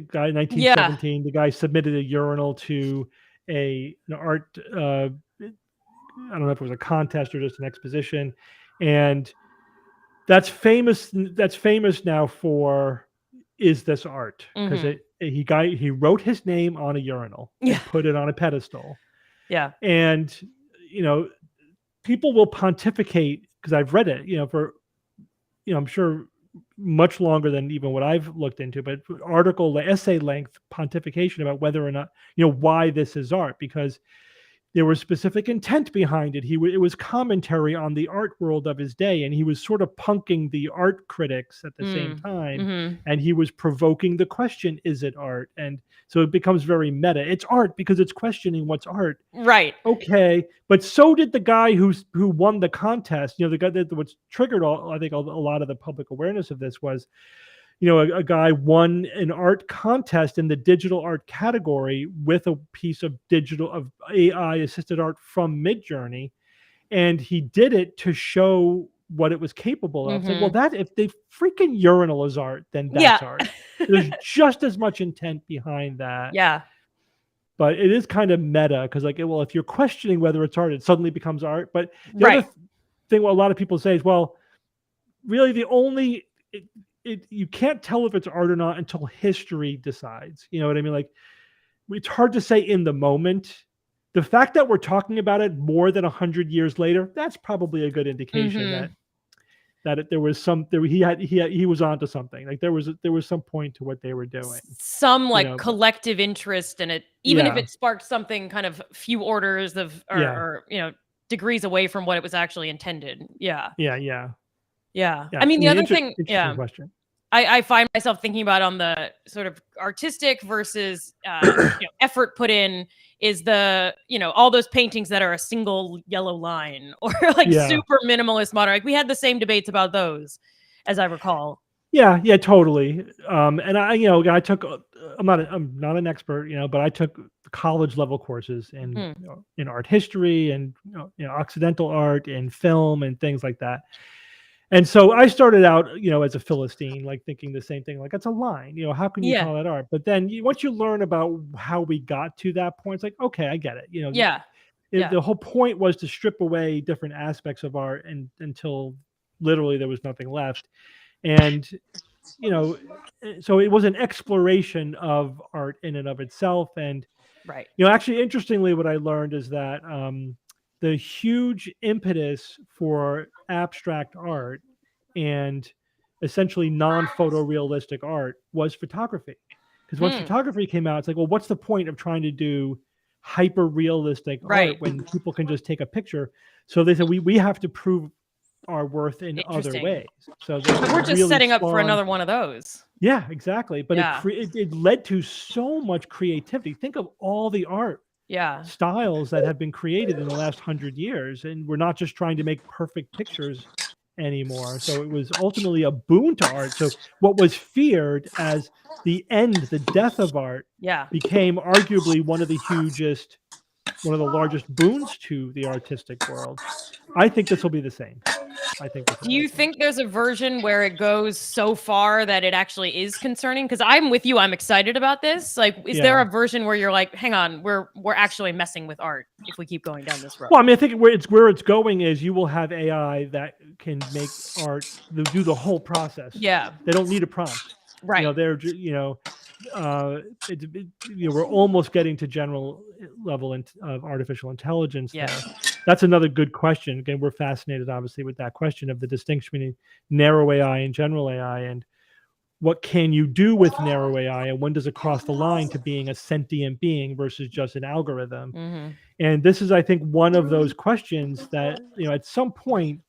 S4: guy in 1917, the guy submitted a urinal to an art. I don't know if it was a contest or just an exposition, and that's famous. That's famous now for, is this art? Because he wrote his name on a urinal and put it on a pedestal.
S2: Yeah,
S4: and people will pontificate, because I've read it. I'm sure much longer than even what I've looked into, but essay length pontification about whether or not, why this is art, because there was specific intent behind it. It was commentary on the art world of his day, and he was sort of punking the art critics at the same time, and he was provoking the question, is it art? And so it becomes very meta. It's art because it's questioning what's art.
S2: Right.
S4: Okay, but so did the guy who won the contest. The guy that what's triggered I think a lot of the public awareness of this was, a guy won an art contest in the digital art category with a piece of AI assisted art from Midjourney, and he did it to show what it was capable of. It's like, well, if the freaking urinal is art, then that's art. There's just as much intent behind that.
S2: Yeah.
S4: But it is kind of meta because, if you're questioning whether it's art, it suddenly becomes art. But the other thing, what a lot of people say is, well, really, you can't tell if it's art or not until history decides. You know what I mean? It's hard to say in the moment. The fact that we're talking about it more than 100 years later, that's probably a good indication that there was he was onto something. There was some point to what they were doing.
S2: Some collective interest in it, even if it sparked something kind of few orders of or degrees away from what it was actually intended. Yeah. I mean, the other thing,
S4: question.
S2: I find myself thinking about on the sort of artistic versus effort put in is the, all those paintings that are a single yellow line or super minimalist modern. We had the same debates about those, as I recall.
S4: Yeah, totally. And I took, I'm not an expert, but I took college level courses in art history and Occidental art and film and things like that. And so I started out, as a Philistine, thinking the same thing, it's a line, how can you call that art? But then once you learn about how we got to that point, it's like, okay, I get it. The whole point was to strip away different aspects of art until literally there was nothing left. And, so it was an exploration of art in and of itself. And, actually, interestingly, what I learned is that, the huge impetus for abstract art and essentially non-photorealistic art was photography. Because once photography came out, it's like, well, what's the point of trying to do hyper-realistic art when people can just take a picture? So they said, we have to prove our worth in other ways. So
S2: we're just really setting up for another one of those.
S4: Yeah, exactly. But it led to so much creativity. Think of all the art styles that have been created in the last 100 years, and we're not just trying to make perfect pictures anymore. So it was ultimately a boon to art. So what was feared as the death of art became arguably one of the largest boons to the artistic world. I think this will be the same. Do
S2: you think there's a version where it goes so far that it actually is concerning? Because I'm with you. I'm excited about this. Is there a version where you're like, hang on, we're actually messing with art if we keep going down this road?
S4: Well, I mean, I think where it's going is you will have AI that can make art, do the whole process.
S2: Yeah.
S4: They don't need a prompt.
S2: Right.
S4: We're almost getting to general level of artificial intelligence.
S2: Yeah.
S4: There. That's another good question. Again, we're fascinated, obviously, with that question of the distinction between narrow AI and general AI, and what can you do with narrow AI, and when does it cross the line to being a sentient being versus just an algorithm? And this is, I think, one of those questions that, at some point,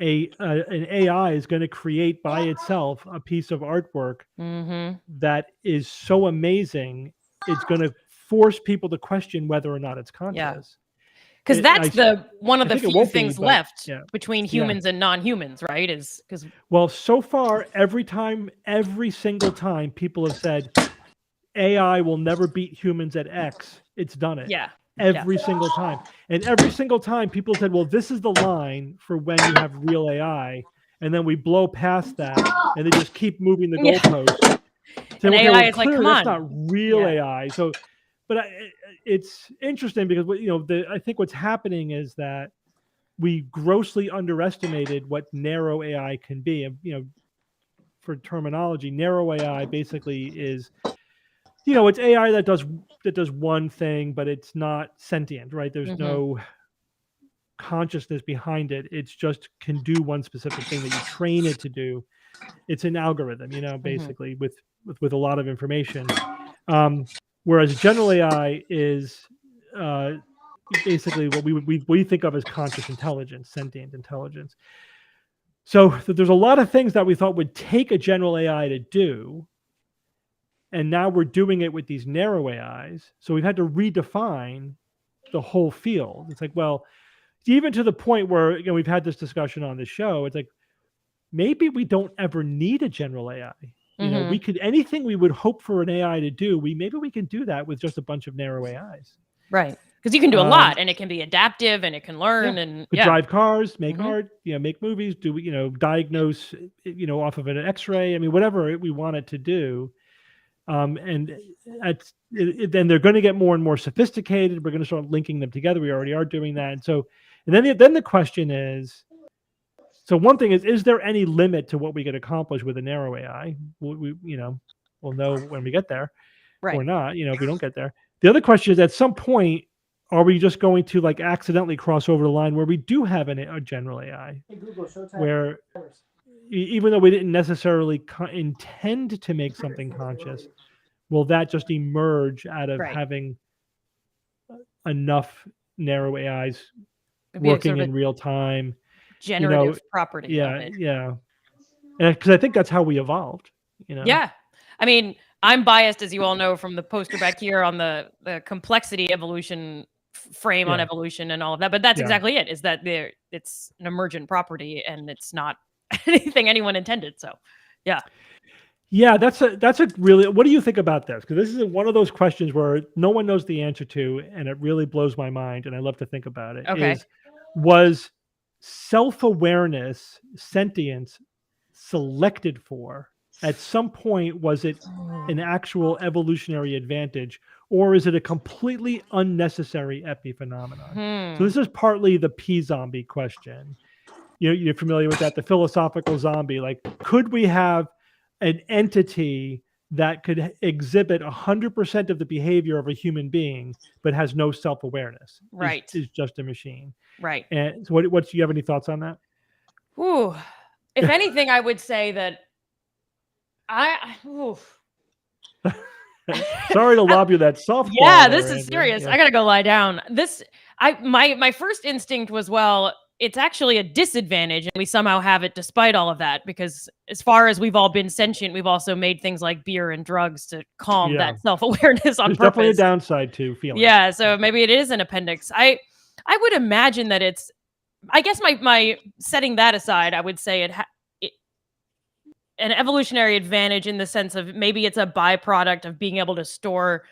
S4: an AI is going to create by itself a piece of artwork that is so amazing, it's going to force people to question whether or not it's conscious.
S2: Because that's one of the few things left between humans and non-humans, right?
S4: Well, so far, every single time people have said AI will never beat humans at X, it's done it.
S2: Yeah.
S4: Every single time. And every single time people said, well, this is the line for when you have real AI. And then we blow past that and they just keep moving the goalposts.
S2: And AI is like, come on.
S4: That's not real AI. So, but it's interesting because, I think what's happening is that we grossly underestimated what narrow AI can be. And, for terminology, narrow AI basically is, it's AI that does one thing, but it's not sentient, right? There's no consciousness behind it. It's just can do one specific thing that you train it to do. It's an algorithm, basically with a lot of information. Whereas general AI is basically what we think of as conscious intelligence, sentient intelligence. So there's a lot of things that we thought would take a general AI to do, and now we're doing it with these narrow AIs. So we've had to redefine the whole field. It's like, well, even to the point where, you know, we've had this discussion on the show. It's like, maybe we don't ever need a general AI. You know, we could, anything we would hope for an AI to do, maybe we can do that with just a bunch of narrow AIs.
S2: Right. Because you can do a lot, and it can be adaptive, and it can learn, and
S4: drive cars, make art, you know, make movies, do, you know, diagnose, you know, off of an X-ray. I mean, whatever we want it to do. And then they're going to get more and more sophisticated. We're going to start linking them together. We already are doing that. And so, and then the question is, so one thing is there any limit to what we can accomplish with a narrow AI? We you know, we'll know when we get there, or not. You know, if we don't get there. The other question is, at some point, are we just going to like accidentally cross over the line where we do have a general AI, where even though we didn't necessarily intend to make something conscious, will that just emerge out of having enough narrow AIs working in real time?
S2: Generative property.
S4: Yeah. And because I think that's how we evolved. You know.
S2: Yeah. I mean, I'm biased, as you all know, from the poster back here on the complexity evolution frame on evolution and all of that. But that's exactly it, is that it's an emergent property, and it's not anything anyone intended. So, yeah. Yeah,
S4: that's a really, what do you think about this? Because this is one of those questions where no one knows the answer to, and it really blows my mind, and I love to think about it.
S2: Okay.
S4: Was self-awareness, sentience, selected for? At some point, was it an actual evolutionary advantage, or is it a completely unnecessary epiphenomenon? So this is partly the P-zombie question. You're familiar with that, the philosophical zombie. Like, could we have an entity that could exhibit 100% of the behavior of a human being, but has no self-awareness?
S2: Right.
S4: Is just a machine.
S2: Right.
S4: And so what do you have any thoughts on that?
S2: Ooh. If anything, I would say that
S4: Sorry to lob you that softball.
S2: Yeah, this is serious. I gotta go lie down. My first instinct was, well, it's actually a disadvantage, and we somehow have it despite all of that, because as far as we've all been sentient, we've also made things like beer and drugs to calm that self-awareness on
S4: There's
S2: purpose.
S4: Definitely a downside to feeling.
S2: Yeah, so maybe it is an appendix. I would imagine that it's, I guess my setting that aside, I would say an evolutionary advantage in the sense of maybe it's a byproduct of being able to store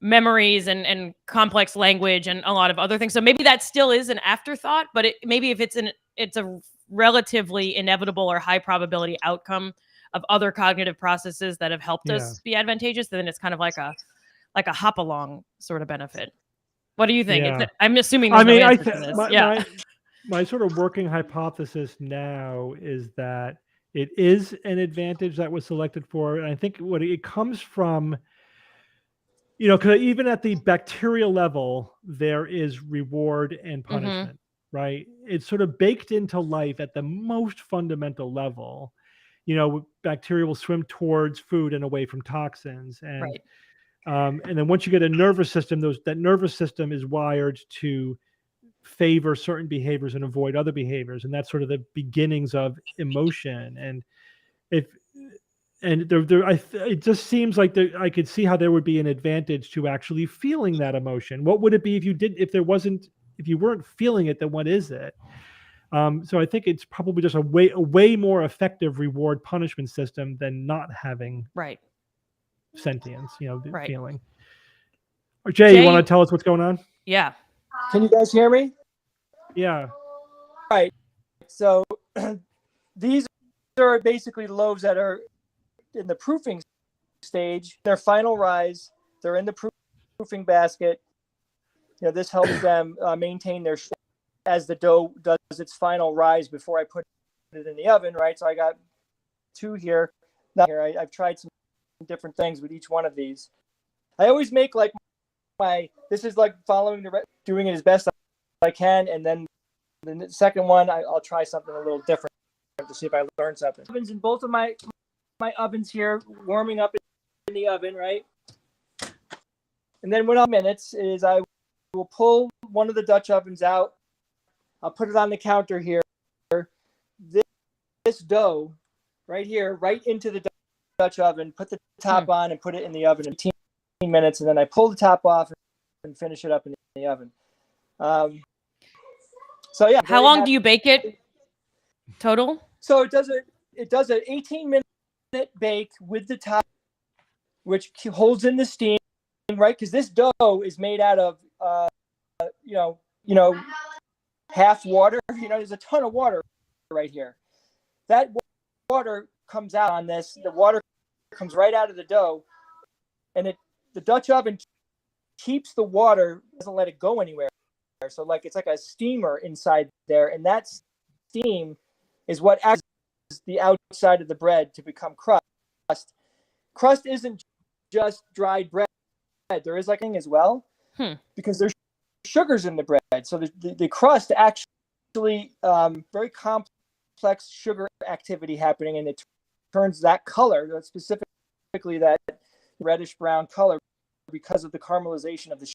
S2: memories and complex language and a lot of other things. So maybe that still is an afterthought, but maybe if it's a relatively inevitable or high probability outcome of other cognitive processes that have helped us be advantageous, then it's kind of like a hop along sort of benefit. What do you think?
S4: Yeah.
S2: I'm assuming there's no answer to this.
S4: My sort of working hypothesis now is that it is an advantage that was selected for. And I think what it comes from, because even at the bacterial level, there is reward and punishment, right? It's sort of baked into life at the most fundamental level. Bacteria will swim towards food and away from toxins. And, and then once you get a nervous system, that nervous system is wired to favor certain behaviors and avoid other behaviors. And that's sort of the beginnings of emotion. And it just seems like I could see how there would be an advantage to actually feeling that emotion. What would it be if you weren't feeling it, then what is it? So I think it's probably just a way more effective reward punishment system than not having sentience, feeling. Or Jay, you want to tell us what's going on?
S2: Yeah.
S1: Can you guys hear me?
S4: Yeah.
S1: Right. So these are basically loaves that are in the proofing stage. Their final rise, they're in the proofing basket. This helps them maintain their shape as the dough does its final rise before I put it in the oven, right? So I got 2 here. Now here, I've tried some different things with each one of these. I always make like this is like following doing it as best I can, and then the second one I'll try something a little different to see if I learn something. Ovens in both of my ovens here, warming up in the oven, right? And then 1 minutes is I will pull one of the Dutch ovens out. I'll put it on the counter here. This dough right here, right into the Dutch oven, put the top on and put it in the oven in 15 minutes. And then I pull the top off and finish it up in the oven. So yeah.
S2: How long do you bake it total?
S1: So it does an 18-minute bake with the top, which holds in the steam, right? Because this dough is made out of, half water. There's a ton of water right here. That water comes out on this. The water comes right out of the dough, and the Dutch oven keeps the water, doesn't let it go anywhere. So it's like a steamer inside there, and that steam is what acts the outside of the bread to become crust. Crust isn't just dried bread. There is thing as well, because there's sugars in the bread. So the crust actually very complex sugar activity happening, and it turns that color, specifically that reddish brown color, because of the caramelization of the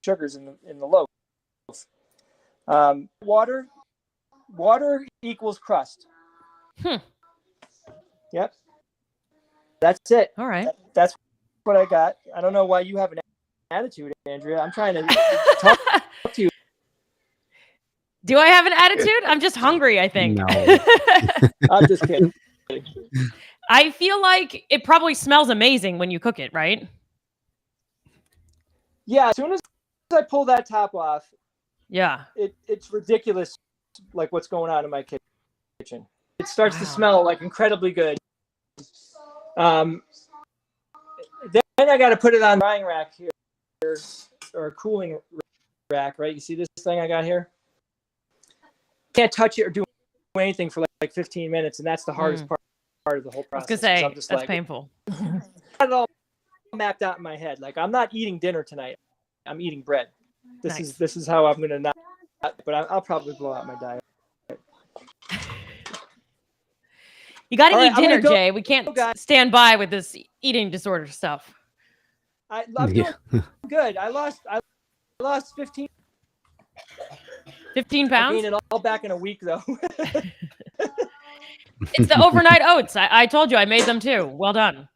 S1: sugars in the loaf. Water equals crust. Yep. That's it.
S2: All right.
S1: That's what I got. I don't know why you have an attitude, Andrea. I'm trying to talk to you.
S2: Do I have an attitude? I'm just hungry, I think.
S3: No.
S1: I'm just kidding.
S2: I feel like it probably smells amazing when you cook it, right?
S1: Yeah, as soon as I pull that top off,
S2: yeah,
S1: it's ridiculous, what's going on in my kitchen. It starts to smell incredibly good. Then I got to put it on the drying rack here, or a cooling rack, right? You see this thing I got here? Can't touch it or do anything for 15 minutes, and that's the hardest part of the whole process.
S2: I was gonna say that's painful.
S1: I got it all mapped out in my head. I'm not eating dinner tonight. I'm eating bread. This is how I'm gonna not. But I'll probably blow out my diet.
S2: You got to eat dinner,
S1: go,
S2: Jay. We can't stand by with this eating disorder stuff.
S1: I'm doing good. I lost 15
S2: pounds.
S1: I gained it all back in a week, though.
S2: It's the overnight oats. I told you I made them too. Well done.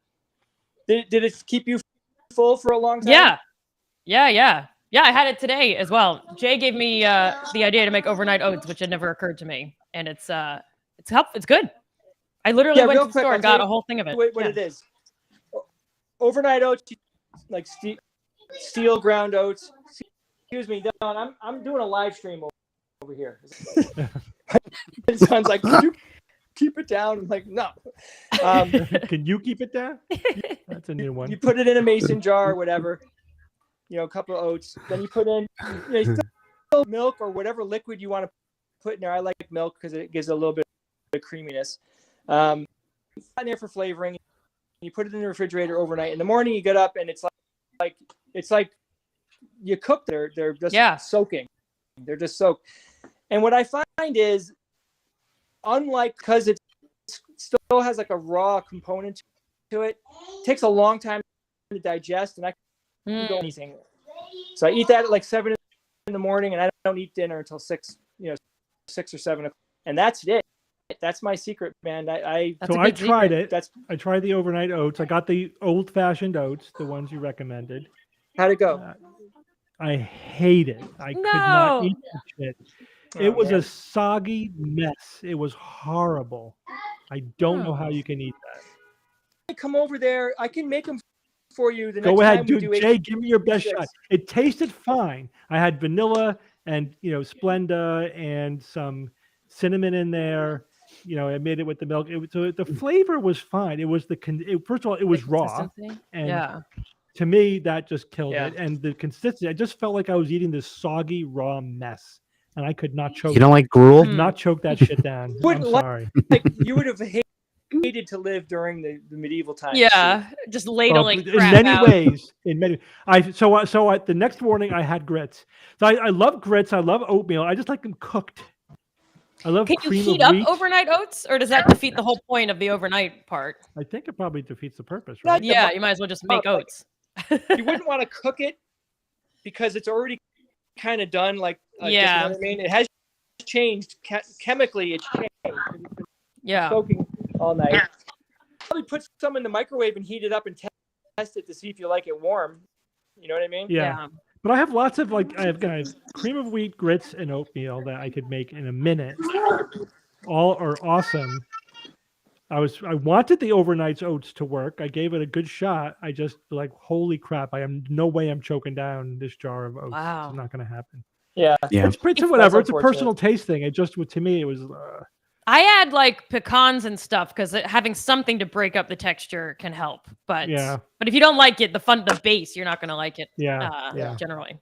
S1: Did it keep you full for a long time?
S2: Yeah. I had it today as well. Jay gave me the idea to make overnight oats, which had never occurred to me, and it's good. I literally went to the store and got a whole thing of it.
S1: What it is? Overnight oats, steel ground oats. Excuse me, Don. I'm doing a live stream over here. It sounds like, can you keep it down? I'm like, no.
S4: Can you keep it down? That's a new one.
S1: You put it in a mason jar or whatever. A couple of oats. Then you put in milk or whatever liquid you want to put in there. I like milk because it gives a little bit of creaminess. In there for flavoring. You put it in the refrigerator overnight. In the morning, you get up and it's like you cook. They're just soaking. They're just soaked. And what I find is, unlike, because it still has a raw component to it, it takes a long time to digest, and I can't go anything. So I eat that at 7 in the morning, and I don't eat dinner until 6 or 7 o'clock, and that's it. That's my secret, man. I
S4: tried it. I tried the overnight oats. I got the old-fashioned oats, the ones you recommended.
S1: How'd it go?
S4: I hate it. I could not eat that shit. It was a soggy mess. It was horrible. I don't know how you can eat that.
S1: I come over there. I can make them for you the next
S4: Go ahead,
S1: time
S4: dude.
S1: we do
S4: Jay, give me your best shot. It tasted fine. I had vanilla and Splenda and some cinnamon in there. I made it with the milk. So the flavor was fine. It was first of all, it was raw, and to me that just killed it. And the consistency, I just felt like I was eating this soggy raw mess, and I could not choke.
S3: You don't like gruel?
S4: Could not choke that shit down. I'm sorry.
S1: You would have hated to live during the medieval times.
S2: Yeah, just ladling crap
S4: in many
S2: out.
S4: ways. In many, the next morning I had grits. So I love grits. I love oatmeal. I just like them cooked. I love.
S2: Can you heat up overnight oats, or does that defeat the whole point of the overnight part?
S4: I think it probably defeats the purpose, right?
S2: Yeah, you might as well just make oats.
S1: You wouldn't want to cook it because it's already kind of done like
S2: Yeah.
S1: you know what I mean? It has changed chemically. It's changed. It's been
S2: Yeah.
S1: soaking all night. Probably put some in the microwave and heat it up and test it to see if you like it warm. You know what I mean?
S4: Yeah. But I have lots of I have cream of wheat, grits, and oatmeal that I could make in a minute. All are awesome. I wanted the overnight oats to work. I gave it a good shot. I just like, holy crap! No way I'm choking down this jar of oats.
S2: Wow.
S4: It's not going to happen.
S1: Yeah.
S4: It's whatever. It's a personal taste thing. It just to me it was.
S2: I add like pecans and stuff because having something to break up the texture can help. But if you don't like it, the base, you're not going to like it. Generally.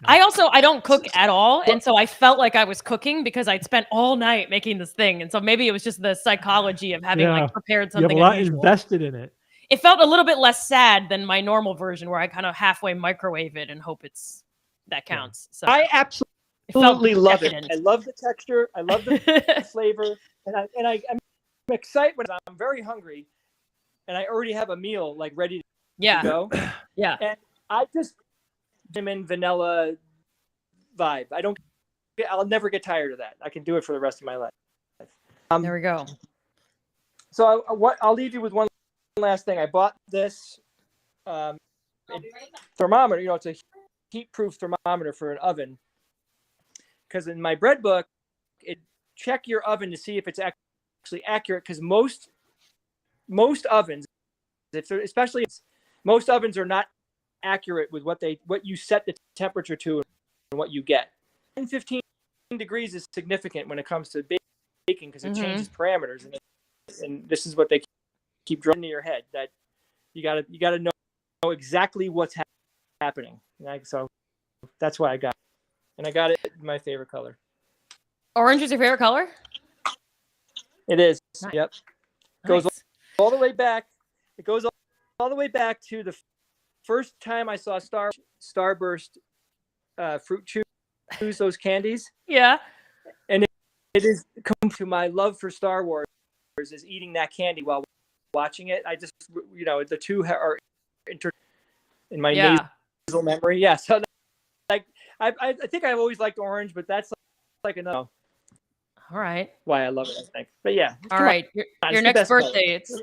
S2: I don't cook at all, and so I felt like I was cooking because I'd spent all night making this thing, and so maybe it was just the psychology of having like prepared something.
S4: You have a lot invested in it.
S2: It felt a little bit less sad than my normal version, where I kind of halfway microwave it and hope that counts. So
S1: I absolutely love it. I love the texture. I love the flavor, and I'm excited when I'm very hungry, and I already have a meal like ready to go.
S2: Yeah,
S1: and I just in vanilla vibe. I'll never get tired of that. I can do it for the rest of my life.
S2: There we go.
S1: So I'll leave you with one last thing. I bought this thermometer. You know, it's a heat-proof thermometer for an oven. Because in my bread book, check your oven to see if it's actually accurate. Because most ovens, most ovens are not accurate with what you set the temperature to and what you get. 15 degrees is significant when it comes to baking because it changes parameters, and this is what they keep drawing into your head, that you gotta know exactly what's happening. So that's why I got it. And I got it in my favorite color.
S2: Orange is your favorite color?
S1: It is.
S2: Nice.
S1: Yep.
S2: Nice.
S1: Goes all the way back. It goes all the way back to the first time I saw Starburst fruit chews, those candies.
S2: Yeah.
S1: And it is come to my love for Star Wars is eating that candy while watching it. I just, the two are in my nasal memory. Yeah. So like, I think I've always liked orange, but that's like another.
S2: All right.
S1: Why I love it, I think. But yeah.
S2: All right. Your next birthday, it's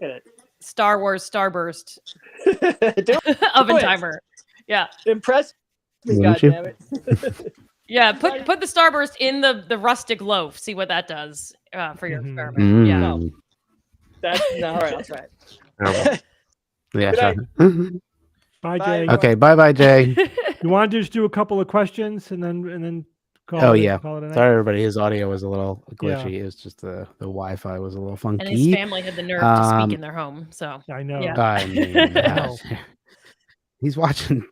S2: Star Wars Starburst oven timer. Yeah.
S1: Impress me, goddammit.
S2: Yeah, put the Starburst in the rustic loaf. See what that does for your experiment. Yeah.
S1: No. All right, I'll try it.
S3: Yeah.
S4: Bye, Jay.
S3: Okay, bye, Jay.
S4: You want to just do a couple of questions and then call
S3: call
S4: it
S3: a
S4: night?
S3: Sorry, everybody. His audio was a little glitchy. It was just the Wi-Fi was a little funky.
S2: And his family had the nerve to speak in their home. So
S4: I know.
S2: Yeah.
S3: I mean, he's watching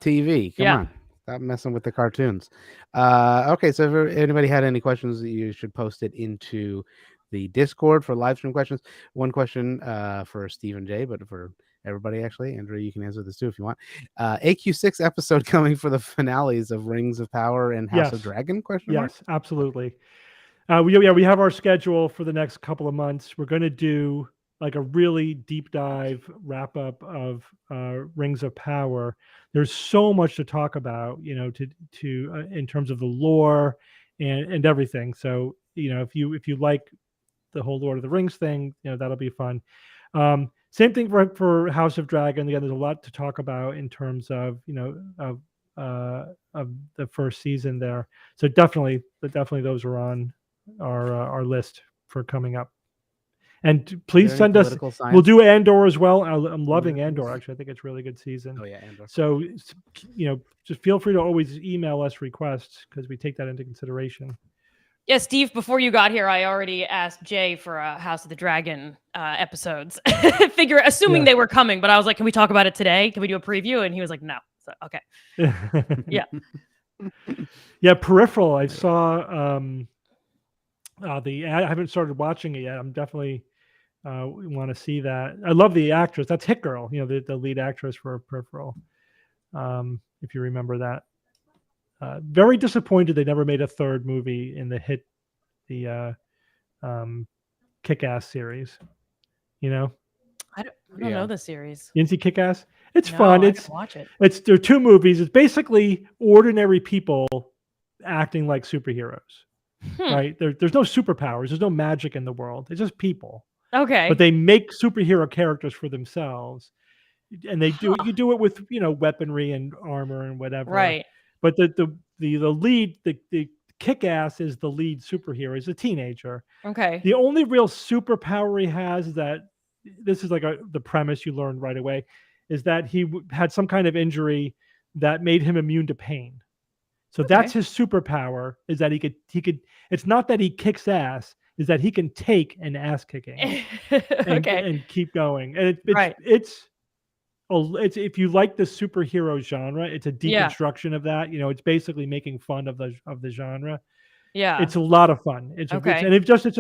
S3: TV. Come on. Stop messing with the cartoons. Okay, so if anybody had any questions, you should post it into the Discord for live stream questions. One question for Steve and Jay, but for everybody, actually. Andrew, you can answer this too if you want. AQ6 episode coming for the finales of Rings of Power and House of Dragon?
S4: Yes, absolutely. We have our schedule for the next couple of months. We're going to do like a really deep dive wrap up of Rings of Power. There's so much to talk about, to in terms of the lore and everything. So, if you like the whole Lord of the Rings thing, that'll be fun. Same thing for House of Dragon. Again, there's a lot to talk about in terms of of the first season there. So definitely those are on our list for coming up. And please send us. We'll do Andor as well. I'm loving Andor. Actually, I think it's a really good season.
S3: Oh yeah, Andor.
S4: So just feel free to always email us requests because we take that into consideration.
S2: Yeah, Steve, before you got here, I already asked Jay for House of the Dragon episodes. Assuming they were coming, but I was like, can we talk about it today? Can we do a preview? And he was like, no. So, okay. Yeah.
S4: Yeah, Peripheral. I saw I haven't started watching it yet. I'm definitely want to see that. I love the actress. That's Hit Girl, the lead actress for Peripheral. If you remember that. Very disappointed they never made a third movie in the Kick-Ass series.
S2: I don't know the series.
S4: You didn't see Kick-Ass? It's
S2: No,
S4: fun.
S2: I
S4: It's
S2: gotta watch it.
S4: there are 2 movies. It's basically ordinary people acting like superheroes. Right? There's no superpowers. There's no magic in the world. It's just people.
S2: Okay.
S4: But they make superhero characters for themselves. And they do you do it with, weaponry and armor and whatever.
S2: Right.
S4: But the lead, the Kick-Ass is the lead superhero. He's a teenager.
S2: Okay.
S4: The only real superpower he has is that this is like the premise you learn right away, is that he had some kind of injury that made him immune to pain. So that's his superpower, is that he could. It's not that he kicks ass, is that he can take an ass kicking and keep going. And it's if you like the superhero genre, it's a deconstruction of that. It's basically making fun of the genre.
S2: Yeah.
S4: It's a lot of fun. It's just a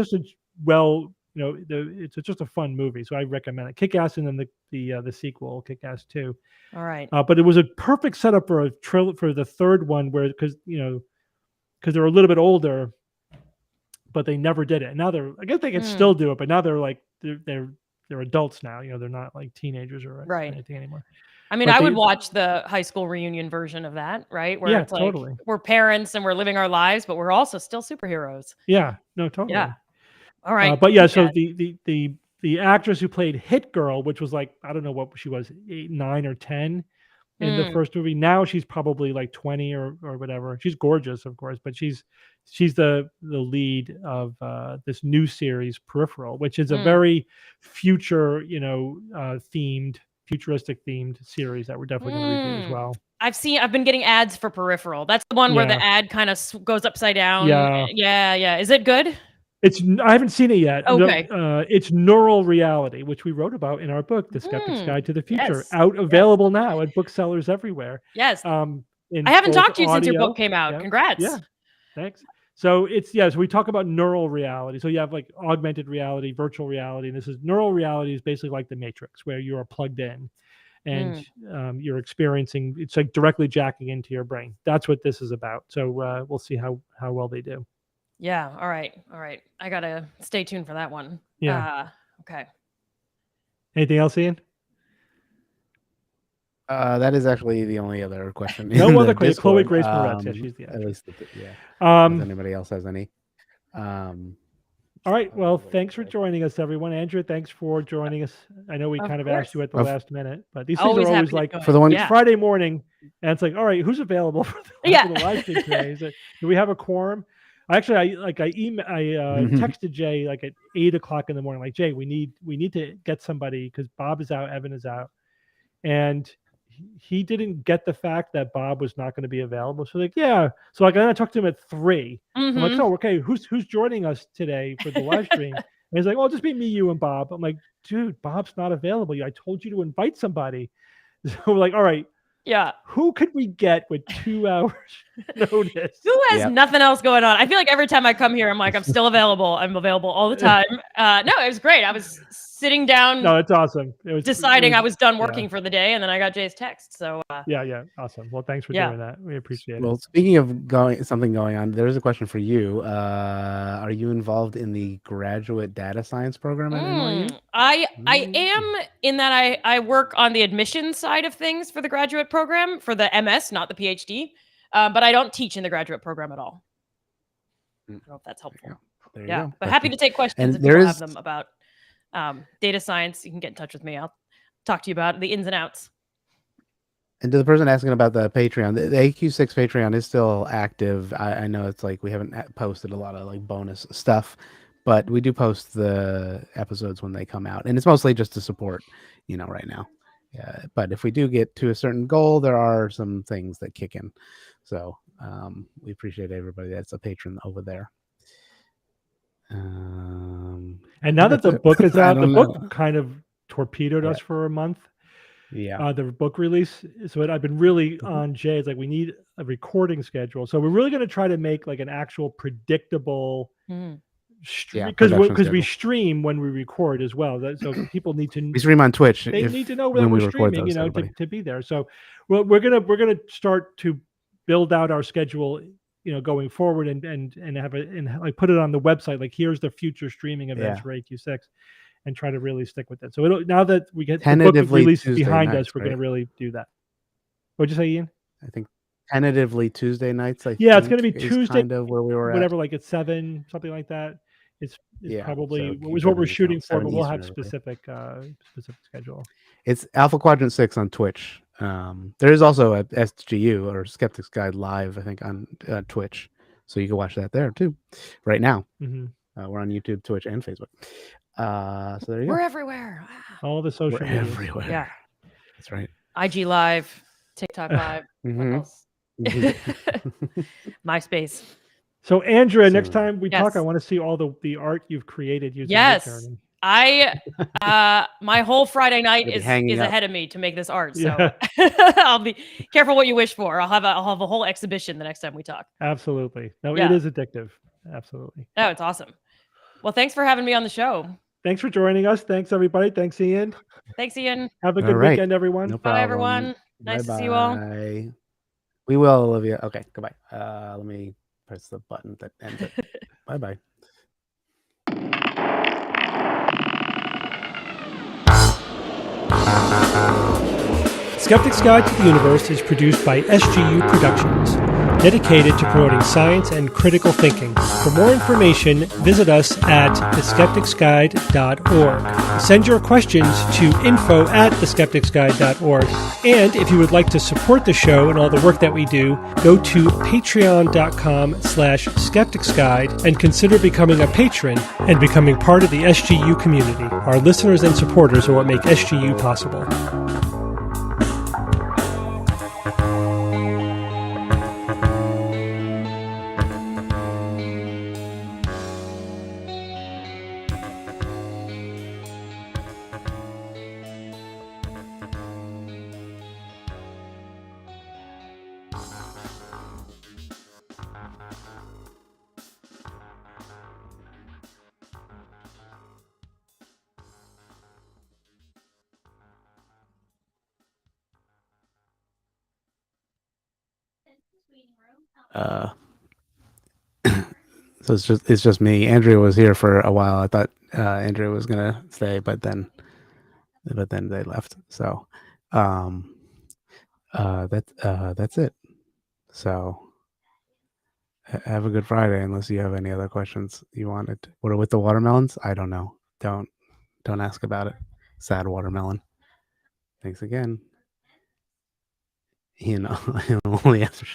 S4: it's just a fun movie. So I recommend it. Kick-Ass, and then the sequel, Kick-Ass 2.
S2: All right.
S4: But it was a perfect setup for for the third one, because they're a little bit older, but they never did it. And now I guess they can still do it, but now they're like they're adults now. They're not like teenagers or anything anymore.
S2: I mean, I would watch the high school reunion version of that, right? Where it's like
S4: totally.
S2: We're parents and we're living our lives, but we're also still superheroes.
S4: Yeah, no, totally.
S2: Yeah. All right.
S4: But yeah, so the actress who played Hit Girl, which was like, I don't know what she was, 8, 9, or 10 in the first movie. Now she's probably like 20 or whatever. She's gorgeous, of course, but she's the lead of this new series, Peripheral, which is a very futuristic themed series that we're definitely going to review as well.
S2: I've been getting ads for Peripheral. That's the one where the ad kind of goes upside down. Yeah. Is it good?
S4: I haven't seen it yet.
S2: Okay.
S4: It's Neural Reality, which we wrote about in our book, The Skeptic's Guide to the Future, available now at booksellers everywhere.
S2: Yes. I haven't talked to you since your book came out.
S4: Yeah.
S2: Congrats.
S4: Yeah. Thanks. So so we talk about neural reality. So you have like augmented reality, virtual reality, and neural reality is basically like the Matrix, where you are plugged in and you're experiencing, it's like directly jacking into your brain. That's what this is about. So we'll see how well they do.
S2: Yeah. All right. I gotta stay tuned for that one.
S4: Yeah.
S2: Okay.
S4: Anything else, Ian?
S3: That is actually the only other question.
S4: No other question. Chloe Grace Moretz. Yeah, she's the
S3: at least, yeah. If anybody else has any.
S4: All right. Well, thanks for joining us, everyone. Andrew, thanks for joining us. I know we kind of asked you at the last minute, but these things are always like
S3: for the one
S4: Friday morning, and it's like, all right, who's available for the live stream today? Do we have a quorum? Actually, I texted Jay like at 8 o'clock in the morning, like, Jay, we need to get somebody because Bob is out, Evan is out, and he didn't get the fact that Bob was not going to be available. So like, yeah. So like, I talked to him at 3. I'm like, oh, okay, who's joining us today for the live stream? And he's like, well, just be me, you, and Bob. I'm like, dude, Bob's not available. I told you to invite somebody. So we're like, all right.
S2: Yeah.
S4: Who could we get with 2 hours notice?
S2: Who has nothing else going on? I feel like every time I come here, I'm like, I'm still available. I'm available all the time. No, it was great. I was sitting down.
S4: No, it's awesome.
S2: I was done working for the day, and then I got Jay's text. So
S4: yeah, awesome. Well, thanks for doing that. We appreciate it.
S3: Well, speaking of something going on, there's a question for you. Are you involved in the graduate data science program at NYU?
S2: I am, in that I work on the admissions side of things for the graduate program, for the MS, not the PhD. But I don't teach in the graduate program at all. I don't know if that's helpful.
S3: There you go.
S2: But happy to take questions
S3: and
S2: if you have them about data science. You can get in touch with me. I'll talk to you about the ins and outs.
S3: And to the person asking about the Patreon, the AQ6 Patreon is still active. I know it's like we haven't posted a lot of like bonus stuff, but we do post the episodes when they come out, and it's mostly just to support, right now. Yeah, but if we do get to a certain goal, there are some things that kick in. So we appreciate everybody that's a patron over there.
S4: And now that the book is out, the book kind of torpedoed us for a month.
S3: Yeah.
S4: The book release. So I've been really on Jay. It's like, we need a recording schedule. So we're really going to try to make like an actual predictable because we stream when we record as well. So people need to.
S3: We stream on Twitch.
S4: They need to know when we're streaming, to be there. So we're gonna start to build out our schedule, going forward and have it and like put it on the website. Like, here's the future streaming events for AQ6, and try to really stick with it. So now that we get the book
S3: Tentatively
S4: release
S3: Tuesday
S4: behind
S3: nights,
S4: us, we're
S3: right?
S4: going to really do that. What'd you say, Ian?
S3: I think tentatively Tuesday nights.
S4: Yeah, it's going to be
S3: is
S4: Tuesday,
S3: kind of where we were
S4: whatever,
S3: at.
S4: like at 7, something like that. It's
S3: Yeah,
S4: probably
S3: so keep
S4: was what we're
S3: everything
S4: shooting for,
S3: 7
S4: but we'll
S3: Eastern,
S4: have
S3: everybody.
S4: specific schedule.
S3: It's Alpha Quadrant 6 on Twitch. There is also a SGU or Skeptics Guide live, I think, on Twitch, so you can watch that there too. Right now, we're on YouTube, Twitch, and Facebook. So there you go.
S2: We're everywhere.
S4: All the social
S3: We're
S4: media.
S3: everywhere.
S2: Yeah.
S3: That's right.
S2: IG Live, TikTok Live. What else? MySpace.
S4: So Andrea, next
S3: Soon.
S4: time we talk, I
S2: Yes.
S4: want to see all the art you've created using
S2: Yes.
S4: Midjourney.
S2: My whole Friday night
S3: You'll be
S2: is
S3: hanging up.
S2: ahead of me to make this art. So
S4: Yeah.
S2: I'll be careful what you wish for. I'll have a whole exhibition the next time we talk.
S4: Absolutely. No,
S2: Yeah.
S4: it is addictive. Absolutely.
S2: Oh, it's awesome. Well, thanks for having me on the show.
S4: Thanks for joining us. Thanks, everybody. Thanks, Ian.
S2: Thanks, Ian.
S4: Have a
S3: All
S4: good
S3: right.
S4: weekend, everyone.
S3: No
S2: Bye,
S3: problem.
S2: everyone. Nice to see you all.
S3: Bye-bye. We will, Olivia. Okay, goodbye. Let me press the button that ends it. Bye-bye.
S4: Skeptic's Guide to the Universe is produced by SGU Productions, dedicated to promoting science and critical thinking. For more information, visit us at theskepticsguide.org. Send your questions to info@theskepticsguide.org. And if you would like to support the show and all the work that we do, go to patreon.com/skepticsguide and consider becoming a patron and becoming part of the SGU community. Our listeners and supporters are what make SGU possible.
S3: So it's just me. Andrea was here for a while. I thought Andrea was gonna stay, but then they left. So that's it. So have a good Friday, unless you have any other questions you wanted. What are with the watermelons? I don't know. Don't ask about it. Sad watermelon. Thanks again. He'll only answer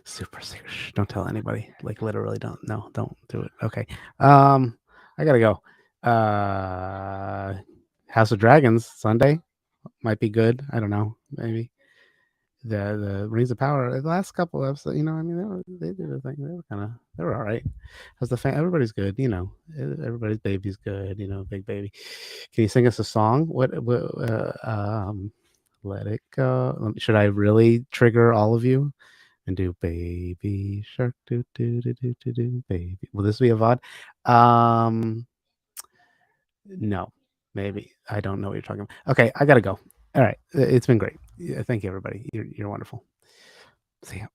S3: super secret. Don't tell anybody. Like literally, don't do it. Okay. I gotta go. House of Dragons Sunday might be good. I don't know. Maybe the Rings of Power. The last couple of episodes, I mean, they did a thing. They were all right. How's the fan? Everybody's good. Everybody's baby's good. Big baby. Can you sing us a song? Let it go. Should I really trigger all of you and do baby shark do do do do do do baby? Will this be a VOD? No, maybe. I don't know what you're talking about. Okay, I gotta go. All right, it's been great. Thank you, everybody. You're wonderful. See ya.